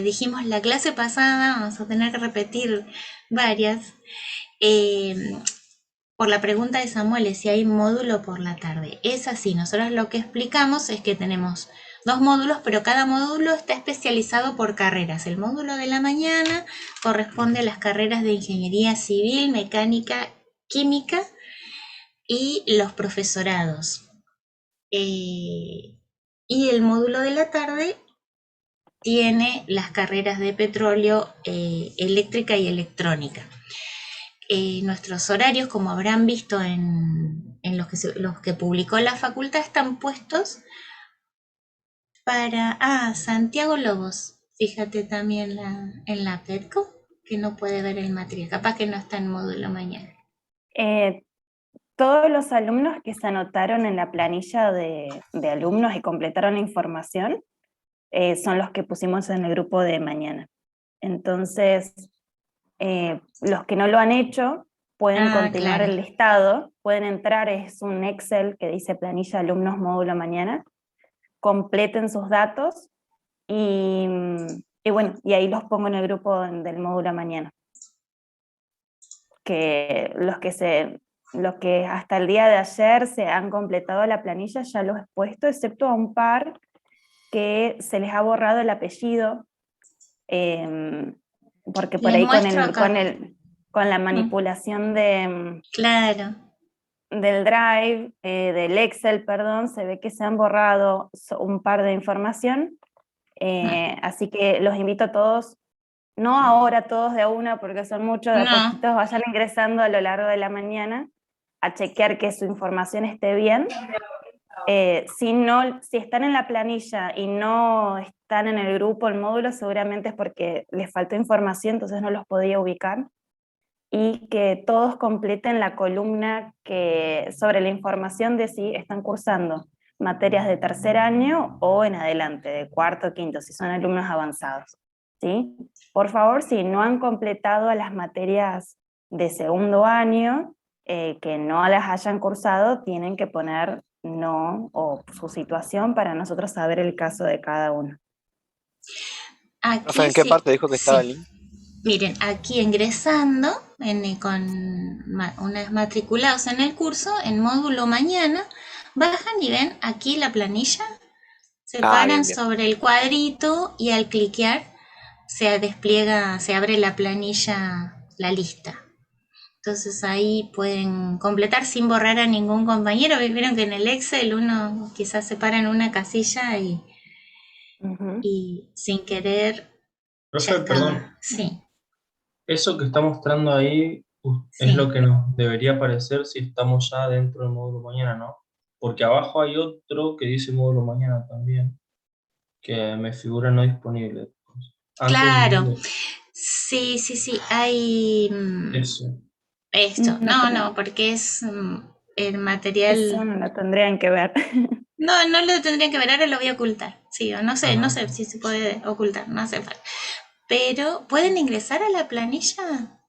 dijimos la clase pasada, vamos a tener que repetir varias, eh, por la pregunta de Samuel de si hay módulo por la tarde. Es así, nosotros lo que explicamos es que tenemos dos módulos, pero cada módulo está especializado por carreras. El módulo de la mañana corresponde a las carreras de ingeniería civil, mecánica, química y los profesorados. Y el módulo de la tarde tiene las carreras de petróleo, eléctrica y electrónica. Nuestros horarios, como habrán visto en los que publicó la facultad, están puestos para... Ah, Santiago Lobos, fíjate también en la PETCO, que no puede ver el material, capaz que no está en módulo mañana. Eh, Todos los alumnos que se anotaron en la planilla de alumnos y completaron la información son los que pusimos en el grupo de mañana. Entonces, los que no lo han hecho pueden Ah, continuar claro. el listado, pueden entrar, es un Excel que dice planilla alumnos módulo mañana, completen sus datos y, y bueno, y ahí los pongo en el grupo del módulo mañana. Que los que hasta el día de ayer se han completado la planilla ya los he puesto, excepto a un par que se les ha borrado el apellido, eh, porque por Les ahí muestro acá. con la Mm, manipulación claro. del Drive, del Excel, perdón, se ve que se han borrado un par de información, Mm, así que los invito a todos, no ahora todos de a una, porque son muchos, de a no, poquitos, vayan ingresando a lo largo de la mañana a chequear que su información esté bien. Si están en la planilla y no están en el grupo, el módulo, seguramente es porque les faltó información, entonces no los podía ubicar. Y que todos completen la columna sobre la información de si están cursando materias de tercer año o en adelante, de cuarto o quinto, si son alumnos avanzados. ¿Sí? Por favor, si no han completado las materias de segundo año, que no las hayan cursado, tienen que poner no o su situación para nosotros saber el caso de cada uno. Profe, aquí ¿en qué sí, parte dijo que estaba sí. el link? Miren, aquí ingresando una vez matriculados en el curso, en módulo mañana, bajan y ven aquí la planilla, se Ah, paran bien, bien. sobre el cuadrito y al cliquear se despliega, se abre la planilla, la lista. Entonces ahí pueden completar sin borrar a ningún compañero. Vieron que en el Excel uno quizás se para en una casilla Ujú. y sin querer ya Profe, perdón, estaba. Sí, eso que está mostrando ahí es lo sí. que nos debería aparecer si estamos ya dentro del módulo mañana, ¿no? Porque abajo hay otro que dice módulo mañana también, que me figura no disponible. Antes Claro, de sí, sí, sí, hay ese. esto. No, No, pero no, porque es el eso material. no lo tendrían que ver. No, no lo tendrían que ver, ahora lo voy a ocultar. Sí, o no sé, no Ajá. sé si se puede ocultar, no hace falta. Pero, ¿pueden ingresar a la planilla?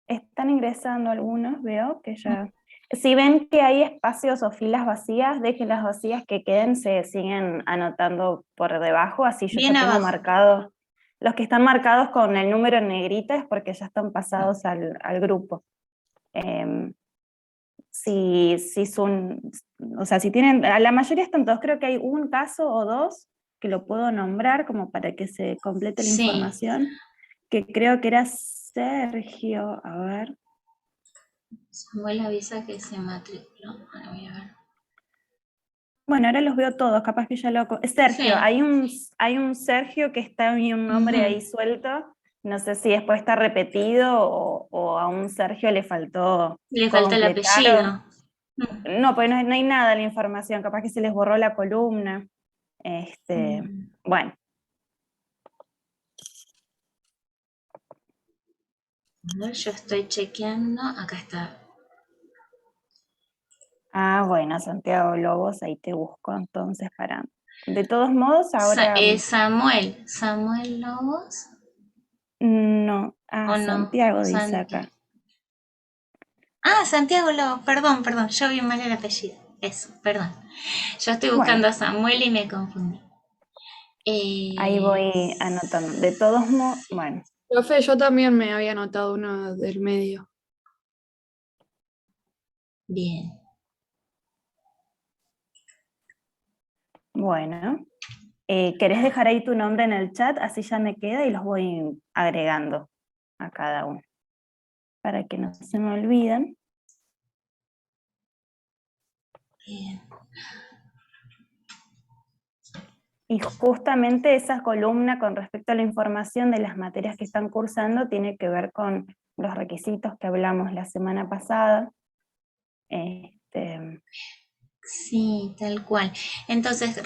Están ingresando algunos, veo que ya... Si ven que hay espacios o filas vacías, dejen las vacías que queden, se siguen anotando por debajo, así yo Bien ya tengo abajo. marcado. Los que están marcados con el número en negrita es porque ya están pasados al grupo. Em, si son, o sea, si tienen, a la mayoría están todos, creo que hay un caso o dos que lo puedo nombrar como para que se complete la Sí. información, que creo que era Sergio, a ver. Samuel avisa que se matriculó. Ahora voy a ver. Bueno, ahora los veo todos, capaz que ya lo... Sergio, Sí. hay un Sergio que está y un nombre Ujú. ahí suelto, no sé si después está repetido o a un Sergio le faltó Le falta el completar apellido. Mm. No, pues no hay nada en la información, capaz que se les borró la columna. Mm. Bueno, A ver, yo estoy chequeando. Acá está. bueno, Santiago Lobos, ahí te busco entonces para... De todos modos, ahora Samuel. Samuel Lobos. no, ¿O no? Santiago dice Santi. acá. Ah, Santiago Lobos. Perdón, perdón. Yo vi mal el apellido. Eso, perdón. Yo estoy buscando Bueno, a Samuel y me confundí. Ahí voy anotando. De todos modos, bueno, Profe, yo también me había anotado uno del medio. Bien. bueno. ¿Querés dejar ahí tu nombre en el chat? Así ya me queda y los voy agregando a cada uno, para que no se me olviden. Bien. Y justamente esa columna con respecto a la información de las materias que están cursando tiene que ver con los requisitos que hablamos la semana pasada. Sí, tal cual. Entonces,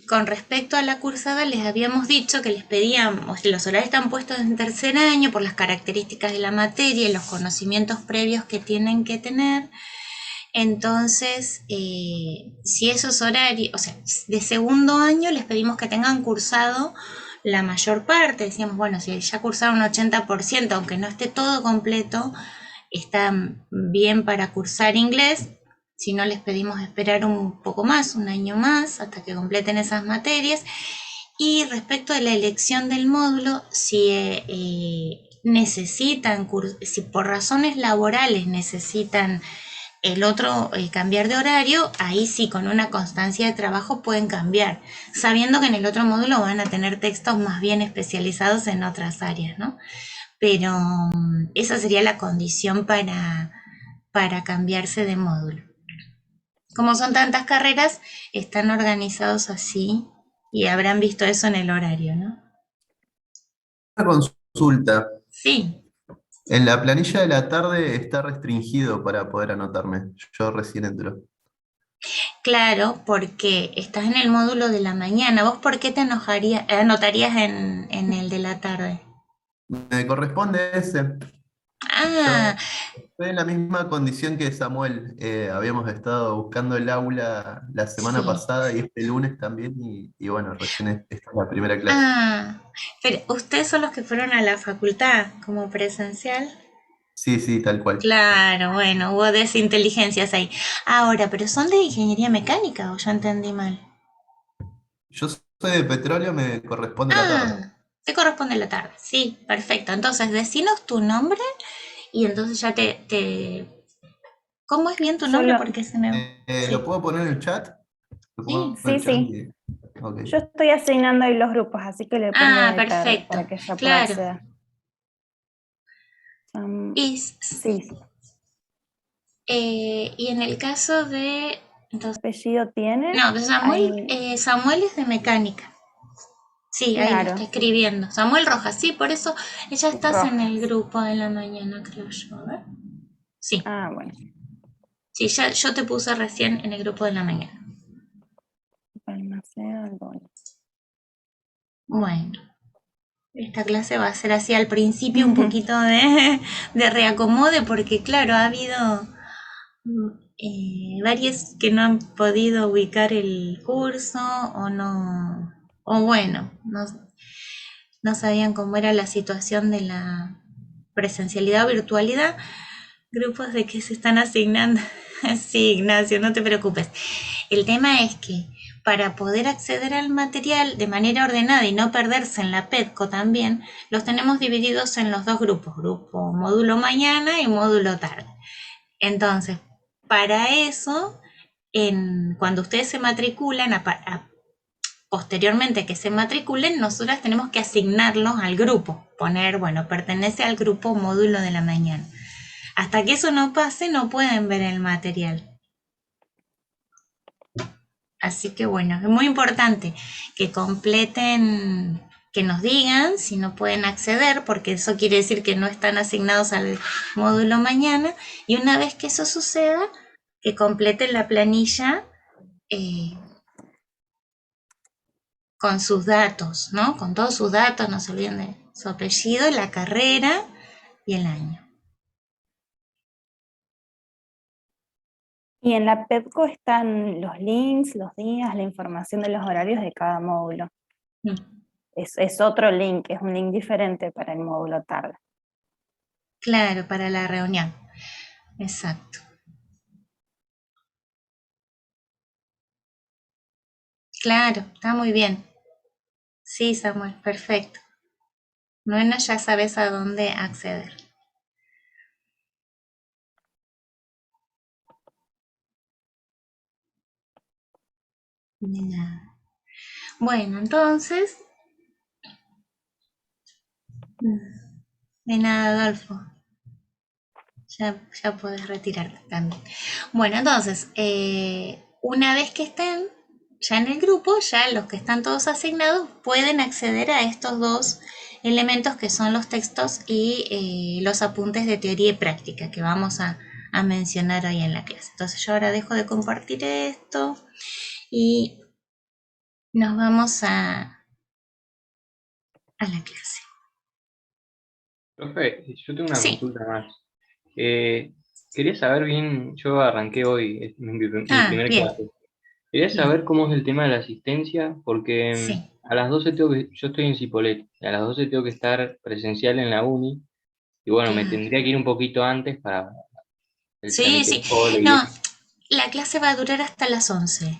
con respecto a la cursada, les habíamos dicho que les pedíamos, los horarios están puestos en tercer año por las características de la materia y los conocimientos previos que tienen que tener. Entonces, si esos horarios, o sea, de segundo año les pedimos que tengan cursado la mayor parte. Decíamos, bueno, si ya cursaron un 80%, aunque no esté todo completo, está bien para cursar inglés. Si no, les pedimos esperar un poco más, un año más, hasta que completen esas materias. Y respecto a la elección del módulo, si necesitan, si por razones laborales necesitan el otro cambiar de horario, ahí sí, con una constancia de trabajo pueden cambiar, sabiendo que en el otro módulo van a tener textos más bien especializados en otras áreas, ¿no? Pero esa sería la condición para cambiarse de módulo. Como son tantas carreras, están organizados así y habrán visto eso en el horario, ¿no? Una consulta. Sí, En la planilla de la tarde está restringido para poder anotarme. Yo recién entro. claro, porque estás en el módulo de la mañana. ¿Vos por qué te anotarías en el de la tarde? Me corresponde ese. Yo Ah, estoy en la misma condición que Samuel. Habíamos estado buscando el aula la semana sí. pasada y este lunes también. Y bueno, recién esta es la primera clase. Ah, pero ustedes son los que fueron a la facultad como presencial. Sí, sí, tal cual. Claro, bueno, hubo desinteligencias ahí. Ahora, pero son de ingeniería mecánica, o yo entendí mal. Yo soy de petróleo, me corresponde la tarde. Ah, te corresponde la tarde. Sí, perfecto. Entonces, decinos tu nombre y entonces ya ¿Cómo es bien tu Yo nombre? lo, Porque se me... ¿Lo Sí, puedo poner en el chat? ¿Lo sí. pongo en el sí, chat? sí, Ok. yo estoy asignando ahí los grupos, así que le pongo Ah, de tarde perfecto. para que ella pueda Claro. acceder. Y, Sí, y en el caso de... Entonces, apellido tiene, no, de Samuel, ahí, Samuel es de mecánica. Sí, ahí lo está claro, escribiendo. Samuel Rojas, sí, por eso ella estás en el Rojas. grupo de la mañana, creo yo. A ver. Sí, Ah, bueno, sí, ya yo te puse recién en el grupo de la mañana. Balmaceda Aldoni. Bueno, esta clase va a ser así al principio un poquito de reacomode porque claro, ha habido varios que no han podido ubicar el curso o no, o bueno, no sabían cómo era la situación de la presencialidad o virtualidad. Grupos de que se están asignando. Sí, Ignacio, no te preocupes. El tema es que para poder acceder al material de manera ordenada y no perderse en la PETCO también, los tenemos divididos en los dos grupos, grupo módulo mañana y módulo tarde. Entonces, para eso, cuando ustedes se matriculan, posteriormente que se matriculen, nosotras tenemos que asignarlos al grupo, poner, bueno, pertenece al grupo módulo de la mañana. Hasta que eso no pase, no pueden ver el material. Así que bueno, es muy importante que completen, que nos digan si no pueden acceder, porque eso quiere decir que no están asignados al módulo mañana. Y una vez que eso suceda, que completen la planilla eh, con sus datos, ¿no? Con todos sus datos, no se olviden de su apellido, la carrera y el año. Y en la PEPCO están los links, los días, la información de los horarios de cada módulo. Mm, Es otro link, es un link diferente para el módulo tarde. claro, para la reunión. Exacto. Claro, está muy bien. Sí, Samuel, perfecto. Bueno, ya sabes a dónde acceder. De nada. Bueno, entonces, de nada, Adolfo. Ya puedes retirarte también. Bueno, entonces, una vez que estén ya en el grupo, ya los que están todos asignados pueden acceder a estos dos elementos que son los textos y los apuntes de teoría y práctica que vamos a mencionar hoy en la clase. Entonces yo ahora dejo de compartir esto y nos vamos a la clase. Profe, yo tengo una Sí. consulta más. Quería saber bien, yo arranqué hoy, es mi primer Bien, clase. Quería bien. saber cómo es el tema de la asistencia, porque Sí. a las 12 yo estoy en Cipolletti, y a las 12 tengo que estar presencial en la uni, y bueno, me Claro. tendría que ir un poquito antes para el Sí, trámite sí. del cole y No, eso. la clase va a durar hasta las 11.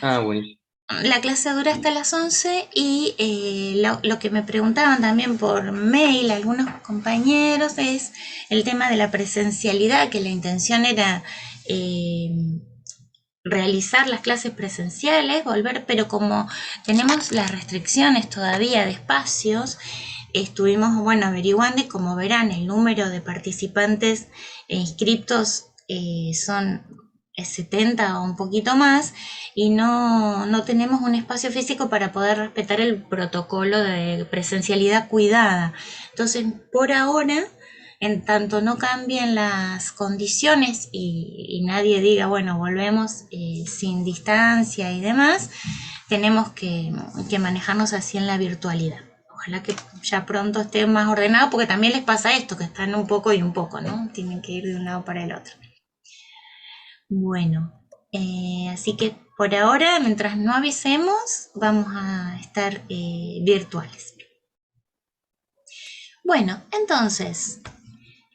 Ah, buenísimo. La clase dura hasta las 11 y lo que me preguntaban también por mail algunos compañeros es el tema de la presencialidad, que la intención era eh, realizar las clases presenciales, volver, pero como tenemos las restricciones todavía de espacios, estuvimos, bueno, averiguando y como verán, el número de participantes e inscriptos son 70 o un poquito más y no tenemos un espacio físico para poder respetar el protocolo de presencialidad cuidada. Entonces, por ahora, en tanto no cambien las condiciones y nadie diga, bueno, volvemos sin distancia y demás, tenemos que manejarnos así en la virtualidad. Ojalá que ya pronto esté más ordenado, porque también les pasa esto, que están un poco y un poco, ¿no? Tienen que ir de un lado para el otro. Bueno, así que por ahora, mientras no avisemos, vamos a estar virtuales. Bueno, entonces,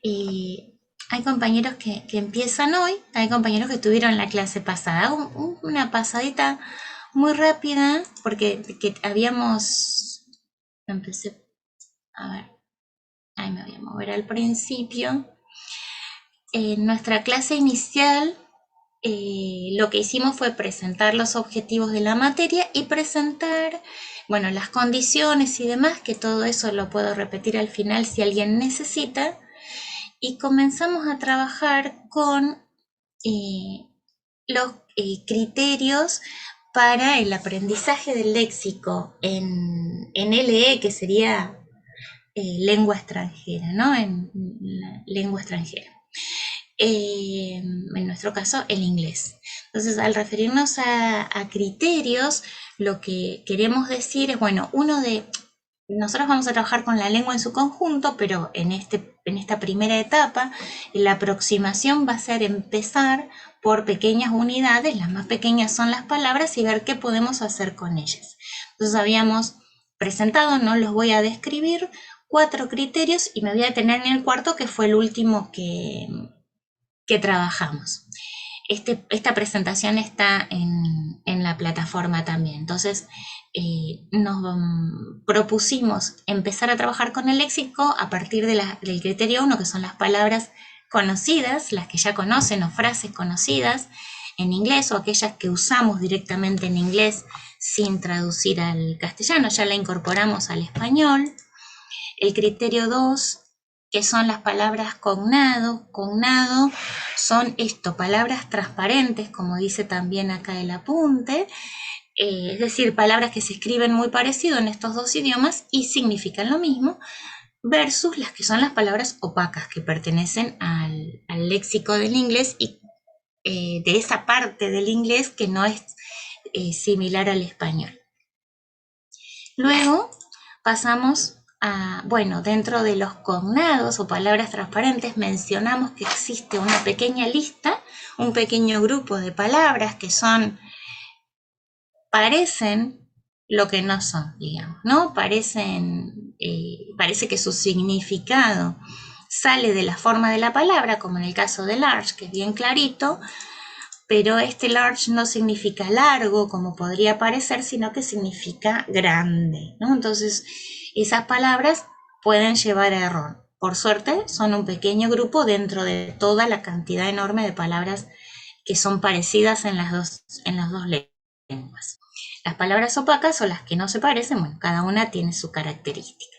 hay compañeros que empiezan hoy, hay compañeros que tuvieron la clase pasada. Hago una pasadita muy rápida, porque que habíamos, empecé, a ver, ahí me voy a mover al principio. En nuestra clase inicial, lo que hicimos fue presentar los objetivos de la materia y presentar, bueno, las condiciones y demás, que todo eso lo puedo repetir al final si alguien necesita. Y comenzamos a trabajar con los criterios para el aprendizaje del léxico en LE, que sería lengua extranjera, ¿no? En la lengua extranjera. En nuestro caso, el inglés. Entonces, al referirnos a criterios, lo que queremos decir es, bueno, nosotros vamos a trabajar con la lengua en su conjunto, pero en esta primera etapa, la aproximación va a ser empezar por pequeñas unidades, las más pequeñas son las palabras, y ver qué podemos hacer con ellas. Entonces habíamos presentado, no los voy a describir, 4 criterios y me voy a detener en el cuarto, que fue el último que trabajamos. Esta presentación está en la plataforma también. Entonces, nos propusimos empezar a trabajar con el léxico a partir del criterio 1, que son las palabras conocidas, las que ya conocen o frases conocidas en inglés o aquellas que usamos directamente en inglés sin traducir al castellano, ya la incorporamos al español. El criterio 2, que son las palabras cognado. Cognado son palabras transparentes, como dice también acá el apunte, es decir, palabras que se escriben muy parecido en estos dos idiomas y significan lo mismo, versus las que son las palabras opacas, que pertenecen al léxico del inglés y de esa parte del inglés que no es similar al español. Luego pasamos bueno, dentro de los cognados o palabras transparentes mencionamos que existe una pequeña lista, un pequeño grupo de palabras que parecen lo que no son, digamos, ¿no? Parece que su significado sale de la forma de la palabra, como en el caso de large, que es bien clarito, pero este large no significa largo, como podría parecer, sino que significa grande, ¿no? Entonces, esas palabras pueden llevar a error. Por suerte, son un pequeño grupo dentro de toda la cantidad enorme de palabras que son parecidas en las dos lenguas. Las palabras opacas o las que no se parecen, bueno, cada una tiene su característica.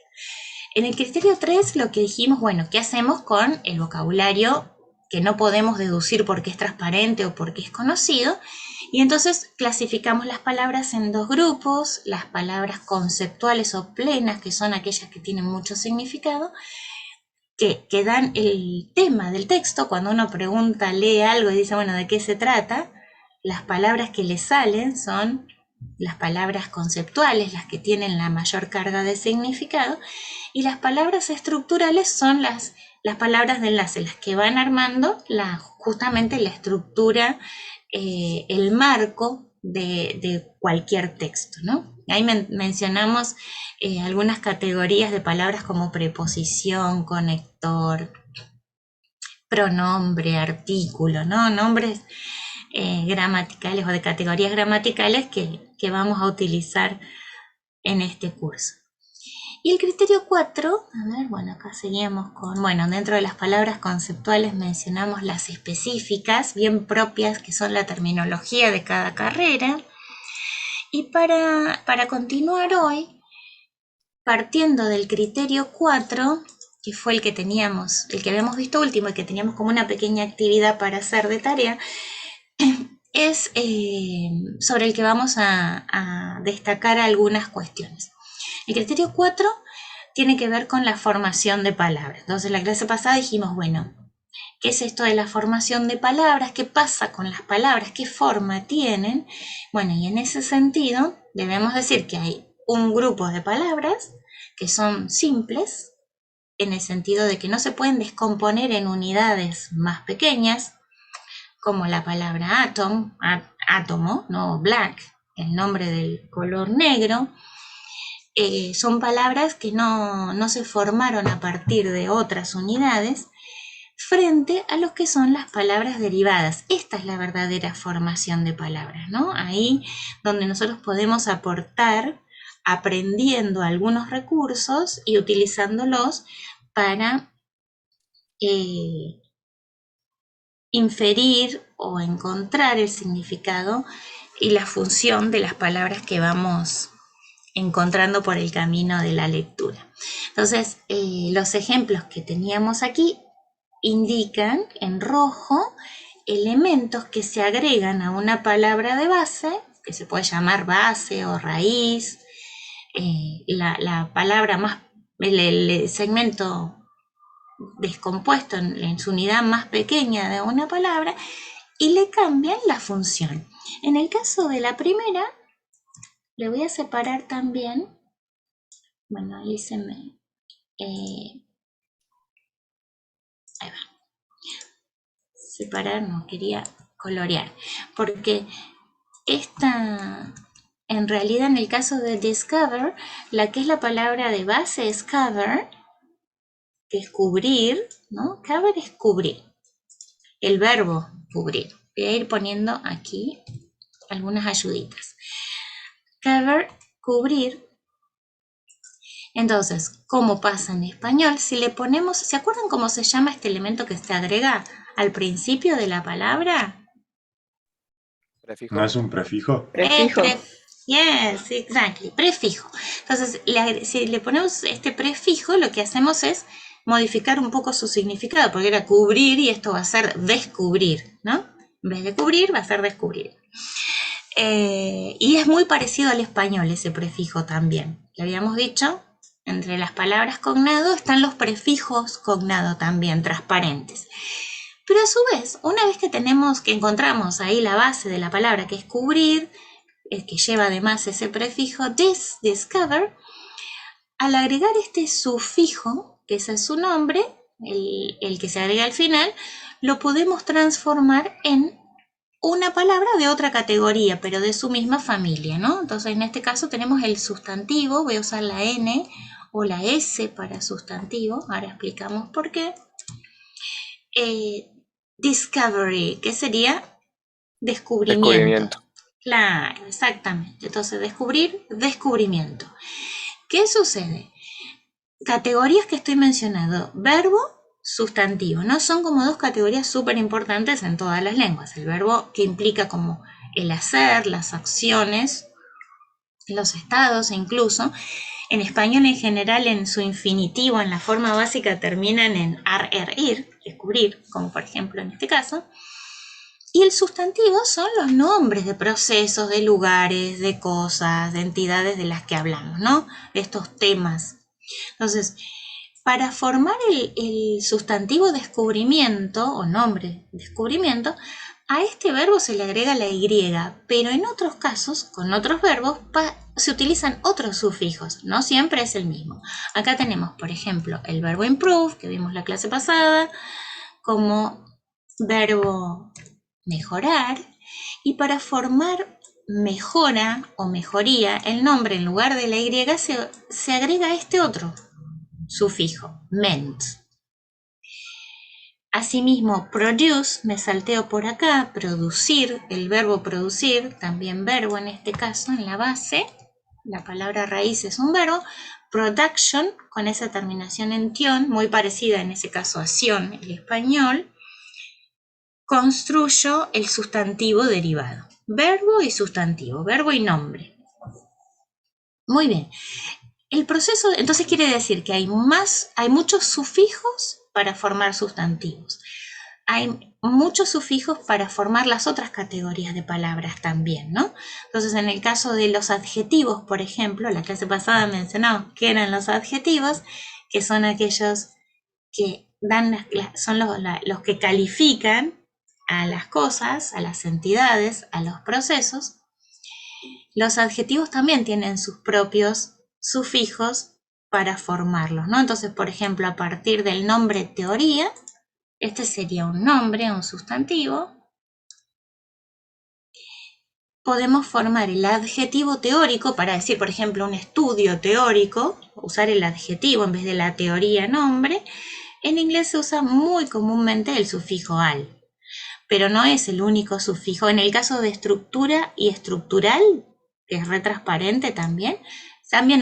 En el criterio 3 lo que dijimos, bueno, ¿qué hacemos con el vocabulario que no podemos deducir porque es transparente o porque es conocido? Y entonces clasificamos las palabras en dos grupos, las palabras conceptuales o plenas, que son aquellas que tienen mucho significado, que dan el tema del texto. Cuando uno pregunta, lee algo y dice, bueno, ¿de qué se trata? Las palabras que le salen son las palabras conceptuales, las que tienen la mayor carga de significado, y las palabras estructurales son las palabras de enlace, las que van armando justamente la estructura, el marco de cualquier texto, ¿no? Ahí mencionamos algunas categorías de palabras como preposición, conector, pronombre, artículo, ¿no? Nombres gramaticales o de categorías gramaticales que vamos a utilizar en este curso. Y el criterio 4, a ver, bueno, acá seguimos con, bueno, dentro de las palabras conceptuales mencionamos las específicas, bien propias, que son la terminología de cada carrera. Y para continuar hoy, partiendo del criterio 4, que fue el que teníamos, el que habíamos visto último y que teníamos como una pequeña actividad para hacer de tarea, es sobre el que vamos a destacar algunas cuestiones. El criterio 4 tiene que ver con la formación de palabras. Entonces, en la clase pasada dijimos, bueno, ¿qué es esto de la formación de palabras? ¿Qué pasa con las palabras? ¿Qué forma tienen? Bueno, y en ese sentido debemos decir que hay un grupo de palabras que son simples, en el sentido de que no se pueden descomponer en unidades más pequeñas, como la palabra átomo, ¿no? Black, el nombre del color negro. Son palabras que no se formaron a partir de otras unidades, frente a lo que son las palabras derivadas. Esta es la verdadera formación de palabras, ¿no? Ahí donde nosotros podemos aportar aprendiendo algunos recursos y utilizándolos para inferir o encontrar el significado y la función de las palabras que vamos encontrando por el camino de la lectura. Entonces, los ejemplos que teníamos aquí indican en rojo elementos que se agregan a una palabra de base, que se puede llamar base o raíz, la palabra más, el segmento descompuesto en su unidad más pequeña de una palabra, y le cambian la función. En el caso de la primera, le voy a separar también, bueno, ahí se me... ahí va. Separar, no, quería colorear, porque esta, en realidad en el caso de discover, la que es la palabra de base es cover, que es cubrir, ¿no? Cover es cubrir, el verbo cubrir. Voy a ir poniendo aquí algunas ayuditas. Cover, cubrir. Entonces, ¿cómo pasa en español? Si le ponemos, ¿se acuerdan cómo se llama este elemento que se agrega al principio de la palabra? ¿Prefijo? ¿No es un prefijo? Prefijo. Yes, exactly, prefijo. Entonces, si le ponemos este prefijo, lo que hacemos es modificar un poco su significado, porque era cubrir y esto va a ser descubrir, ¿no? En vez de cubrir, va a ser descubrir. Y es muy parecido al español ese prefijo también. Le habíamos dicho, entre las palabras cognado están los prefijos cognado también, transparentes. Pero a su vez, una vez que encontramos ahí la base de la palabra, que es cubrir, que lleva además ese prefijo discover, al agregar este sufijo, que ese es su nombre, el que se agrega al final, lo podemos transformar en una palabra de otra categoría, pero de su misma familia, ¿no? Entonces, en este caso tenemos el sustantivo, voy a usar la N o la S para sustantivo, ahora explicamos por qué. Discovery, que sería Descubrimiento. Claro, exactamente. Entonces, descubrir, descubrimiento. ¿Qué sucede? Categorías que estoy mencionando, verbo, sustantivo, ¿no? Son como dos categorías súper importantes en todas las lenguas. El verbo que implica como el hacer, las acciones, los estados e incluso. En español en general en su infinitivo, en la forma básica, terminan en ar, er, ir, descubrir, como por ejemplo en este caso. Y el sustantivo son los nombres de procesos, de lugares, de cosas, de entidades de las que hablamos, ¿no? De estos temas. Entonces, para formar el sustantivo descubrimiento o nombre descubrimiento, a este verbo se le agrega la Y, pero en otros casos, con otros verbos, se utilizan otros sufijos, no siempre es el mismo. Acá tenemos, por ejemplo, el verbo improve, que vimos la clase pasada, como verbo mejorar, y para formar mejora o mejoría, el nombre en lugar de la Y se agrega este otro sufijo, ment. Asimismo, produce, me salteo por acá, producir, el verbo producir, también verbo en este caso, en la base, la palabra raíz es un verbo, production, con esa terminación en tion, muy parecida en ese caso a sion, el español, construyo el sustantivo derivado, verbo y sustantivo, verbo y nombre. Muy bien. El proceso, entonces quiere decir que hay muchos sufijos para formar sustantivos. Hay muchos sufijos para formar las otras categorías de palabras también, ¿no? Entonces, en el caso de los adjetivos, por ejemplo, la clase pasada mencionamos que eran los adjetivos, que son aquellos que son los que califican a las cosas, a las entidades, a los procesos. Los adjetivos también tienen sus propios sufijos para formarlos, ¿no? Entonces, por ejemplo, a partir del nombre teoría, este sería un nombre, un sustantivo. Podemos formar el adjetivo teórico para decir, por ejemplo, un estudio teórico, usar el adjetivo en vez de la teoría nombre. En inglés se usa muy comúnmente el sufijo al, pero no es el único sufijo. En el caso de estructura y estructural, que es retransparente también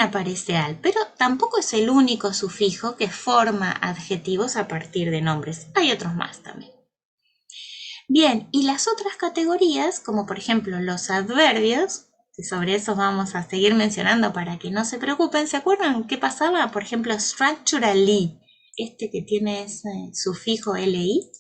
aparece al, pero tampoco es el único sufijo que forma adjetivos a partir de nombres. Hay otros más también. Bien, y las otras categorías, como por ejemplo los adverbios, que sobre eso vamos a seguir mencionando para que no se preocupen, ¿se acuerdan qué pasaba? Por ejemplo, structurally, este que tiene ese sufijo li.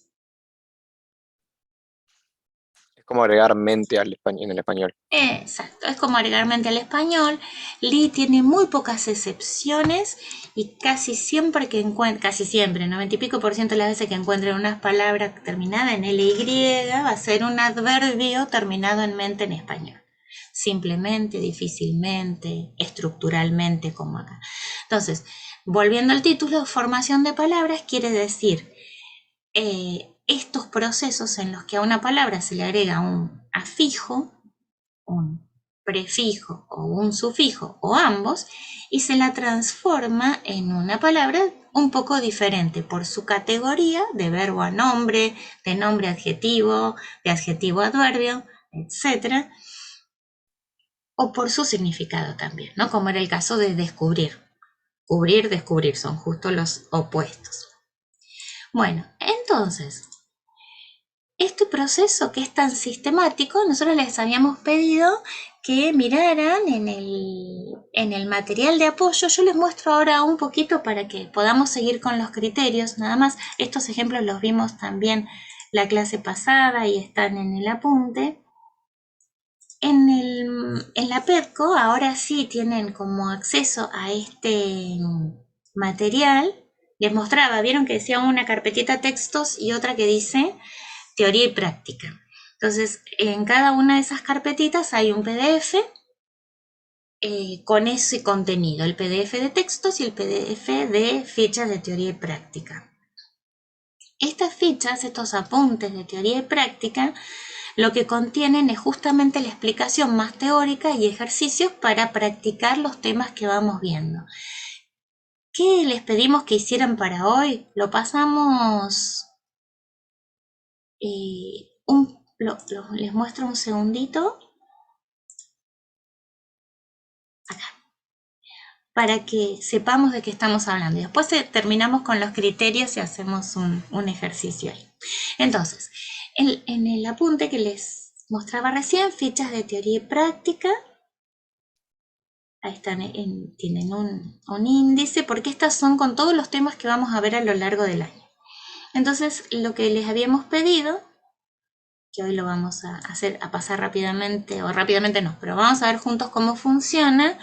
Es como agregar mente en el español. Exacto, es como agregar mente al español. Li tiene muy pocas excepciones y casi siempre, 90 y pico % de las veces que encuentren una palabra terminada en ly, va a ser un adverbio terminado en mente en español. Simplemente, difícilmente, estructuralmente, como acá. Entonces, volviendo al título, formación de palabras quiere decir estos procesos en los que a una palabra se le agrega un afijo, un prefijo o un sufijo o ambos y se la transforma en una palabra un poco diferente por su categoría de verbo a nombre, de nombre a adjetivo, de adjetivo a adverbio, etc. O por su significado también, ¿no? Como era el caso de descubrir. Cubrir, descubrir, son justo los opuestos. Bueno, entonces, este proceso que es tan sistemático, nosotros les habíamos pedido que miraran en el material de apoyo. Yo les muestro ahora un poquito para que podamos seguir con los criterios. Nada más, estos ejemplos los vimos también la clase pasada y están en el apunte. En la PEDCO ahora sí tienen como acceso a este material. Les mostraba, vieron que decía una carpetita textos y otra que dice teoría y práctica. Entonces, en cada una de esas carpetitas hay un PDF con ese contenido, el PDF de textos y el PDF de fichas de teoría y práctica. Estas fichas, estos apuntes de teoría y práctica, lo que contienen es justamente la explicación más teórica y ejercicios para practicar los temas que vamos viendo. ¿Qué les pedimos que hicieran para hoy? Lo pasamos les muestro un segundito. Acá. Para que sepamos de qué estamos hablando. Y después terminamos con los criterios y hacemos un ejercicio ahí. Entonces, en el apunte que les mostraba recién, fichas de teoría y práctica, ahí están, tienen un índice, porque estas son con todos los temas que vamos a ver a lo largo del año. Entonces, lo que les habíamos pedido, que hoy lo vamos a hacer, a pasar rápidamente, o rápidamente no, pero vamos a ver juntos cómo funciona,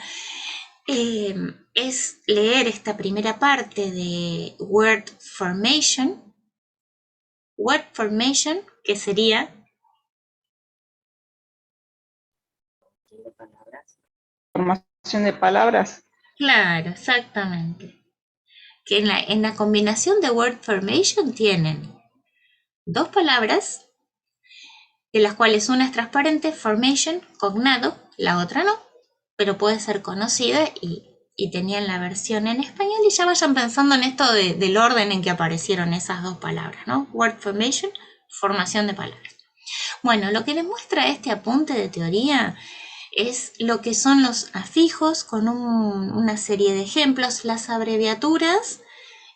es leer esta primera parte de Word Formation. Word Formation, que sería Formación de palabras. claro, exactamente. Que en la combinación de Word Formation tienen dos palabras, de las cuales una es transparente, formation, cognado, la otra no, pero puede ser conocida y tenían la versión en español, y ya vayan pensando en esto del orden en que aparecieron esas dos palabras, ¿no? Word Formation, formación de palabras. Bueno, lo que les muestra este apunte de teoría es lo que son los afijos con una serie de ejemplos. Las abreviaturas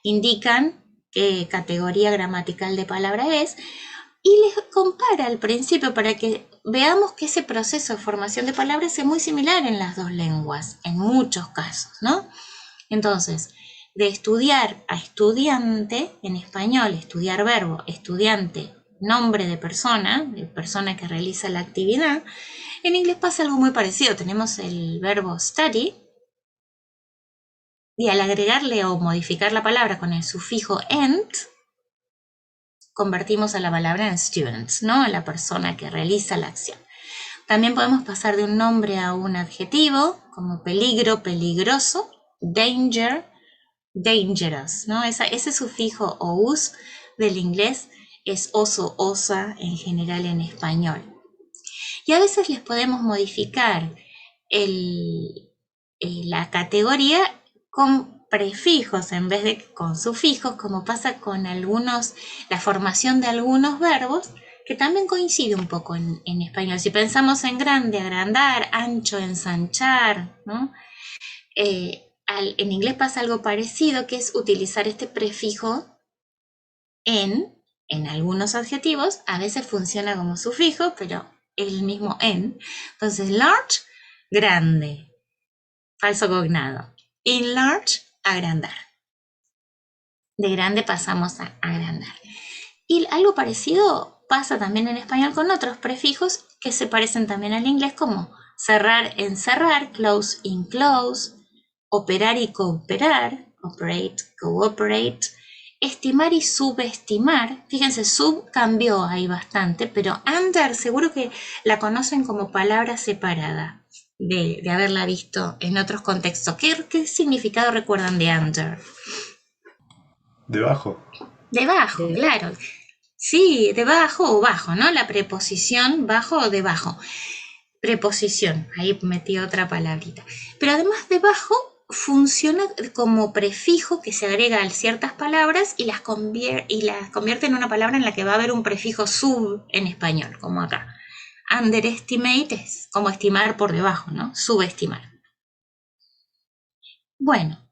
indican qué categoría gramatical de palabra es, y les compara al principio para que veamos que ese proceso de formación de palabras es muy similar en las dos lenguas, en muchos casos, ¿no? Entonces, de estudiar a estudiante, en español, estudiar verbo, estudiante, nombre de persona que realiza la actividad. En inglés pasa algo muy parecido, tenemos el verbo study, y al agregarle o modificar la palabra con el sufijo ent, convertimos a la palabra en students, ¿no? A la persona que realiza la acción. También podemos pasar de un nombre a un adjetivo, como peligro, peligroso, danger, dangerous, ¿no? Ese sufijo ous del inglés es oso, osa en general en español. Y a veces les podemos modificar la categoría con prefijos en vez de con sufijos, como pasa con la formación de algunos verbos, que también coincide un poco en español. Si pensamos en grande, agrandar, ancho, ensanchar, ¿no? En inglés pasa algo parecido, que es utilizar este prefijo en algunos adjetivos. A veces funciona como sufijo, pero es el mismo en. Entonces, large, grande, falso cognado. Enlarge, agrandar. De grande pasamos a agrandar. Y algo parecido pasa también en español con otros prefijos que se parecen también al inglés, como cerrar, encerrar, close, enclose, operar y cooperar, operate, cooperate, estimar y subestimar. Fíjense, sub cambió ahí bastante, pero under seguro que la conocen como palabra separada de haberla visto en otros contextos. ¿Qué significado recuerdan de under? Debajo. Debajo, claro. Sí, debajo o bajo, ¿no? La preposición bajo o debajo. Preposición, ahí metí otra palabrita. Pero además debajo funciona como prefijo que se agrega a ciertas palabras y las convierte en una palabra en la que va a haber un prefijo sub en español, como acá. Underestimate es como estimar por debajo, ¿no? Subestimar. Bueno,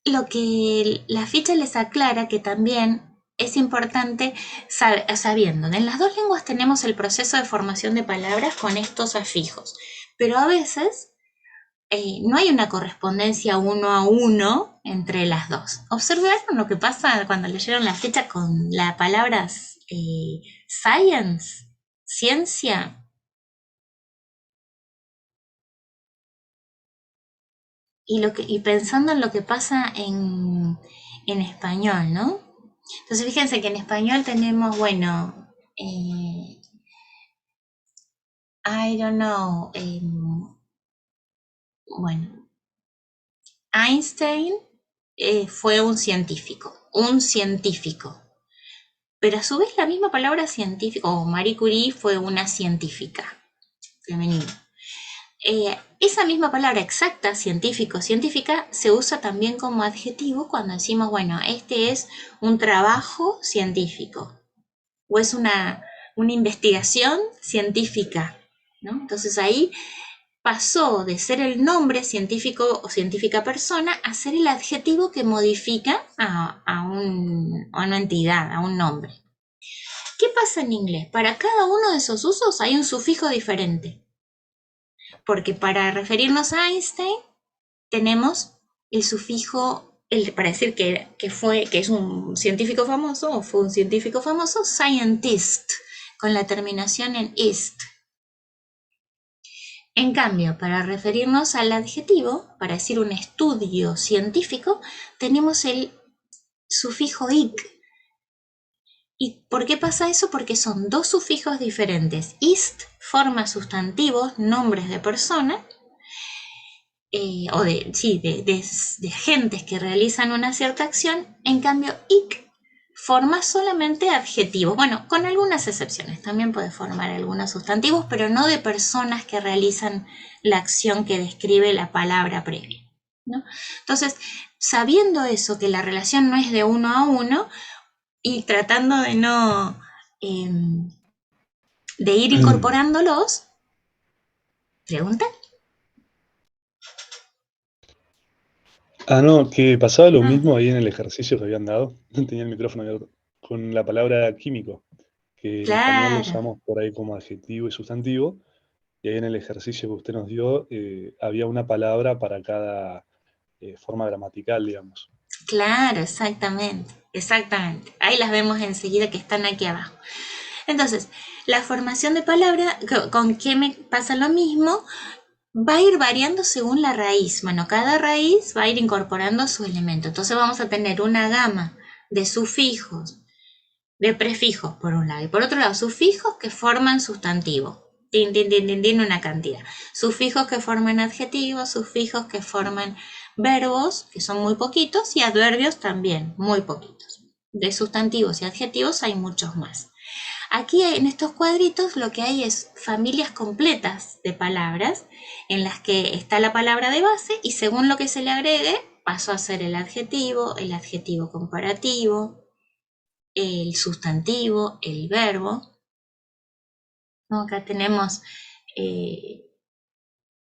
lo que la ficha les aclara que también es importante sabiendo, en las dos lenguas tenemos el proceso de formación de palabras con estos afijos, pero a veces no hay una correspondencia uno a uno entre las dos. ¿Observaron lo que pasa cuando leyeron la ficha con las palabras science, ciencia? Y pensando en lo que pasa en español, ¿no? Entonces fíjense que en español tenemos, bueno, I don't know, bueno, Einstein fue un científico, pero a su vez la misma palabra científico, o Marie Curie fue una científica, femenino. Esa misma palabra exacta, científico, científica, se usa también como adjetivo cuando decimos, bueno, este es un trabajo científico. o es una investigación científica, ¿no? Entonces ahí pasó de ser el nombre científico o científica persona a ser el adjetivo que modifica a una entidad, a un nombre. ¿Qué pasa en inglés? Para cada uno de esos usos hay un sufijo diferente. Porque para referirnos a Einstein tenemos el sufijo, para decir que es un científico famoso o fue un científico famoso, scientist, con la terminación en ist. En cambio, para referirnos al adjetivo, para decir un estudio científico, tenemos el sufijo ic. ¿Y por qué pasa eso? Porque son dos sufijos diferentes. Ist forma sustantivos, nombres de personas, o de gentes que realizan una cierta acción. En cambio, ic forma solamente adjetivos, bueno, con algunas excepciones, también puede formar algunos sustantivos, pero no de personas que realizan la acción que describe la palabra previa, ¿no? Entonces, sabiendo eso, que la relación no es de uno a uno, y tratando de no, de ir incorporándolos, ¿pregunta? No, que pasaba lo Ah. mismo ahí en el ejercicio que habían dado. Tenía el micrófono abierto. Con la palabra químico, que en español lo Claro. usamos por ahí como adjetivo y sustantivo. Y ahí en el ejercicio que usted nos dio, había una palabra para cada forma gramatical, digamos. Claro, exactamente, exactamente. Ahí las vemos enseguida que están aquí abajo. Entonces, la formación de palabra, ¿con qué me pasa lo mismo? Va a ir variando según la raíz. Bueno, cada raíz va a ir incorporando su elemento. Entonces vamos a tener una gama de sufijos, de prefijos por un lado, y por otro lado sufijos que forman sustantivo. Tin, tin, tin, tin, tin, una cantidad. Sufijos que forman adjetivos, sufijos que forman verbos, que son muy poquitos, y adverbios también, muy poquitos. De sustantivos y adjetivos hay muchos más. Aquí en estos cuadritos lo que hay es familias completas de palabras en las que está la palabra de base y según lo que se le agregue pasó a ser el adjetivo comparativo, el sustantivo, el verbo. ¿No? Acá tenemos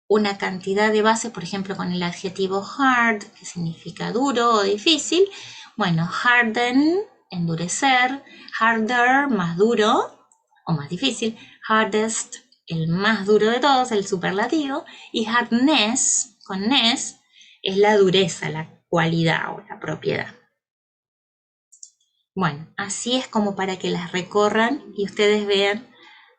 una cantidad de bases, por ejemplo, con el adjetivo hard, que significa duro o difícil. Bueno, harden, endurecer, harder, más duro o más difícil, hardest, el más duro de todos, el superlativo, y hardness, con ness, es la dureza, la cualidad o la propiedad. Bueno, así es como para que las recorran y ustedes vean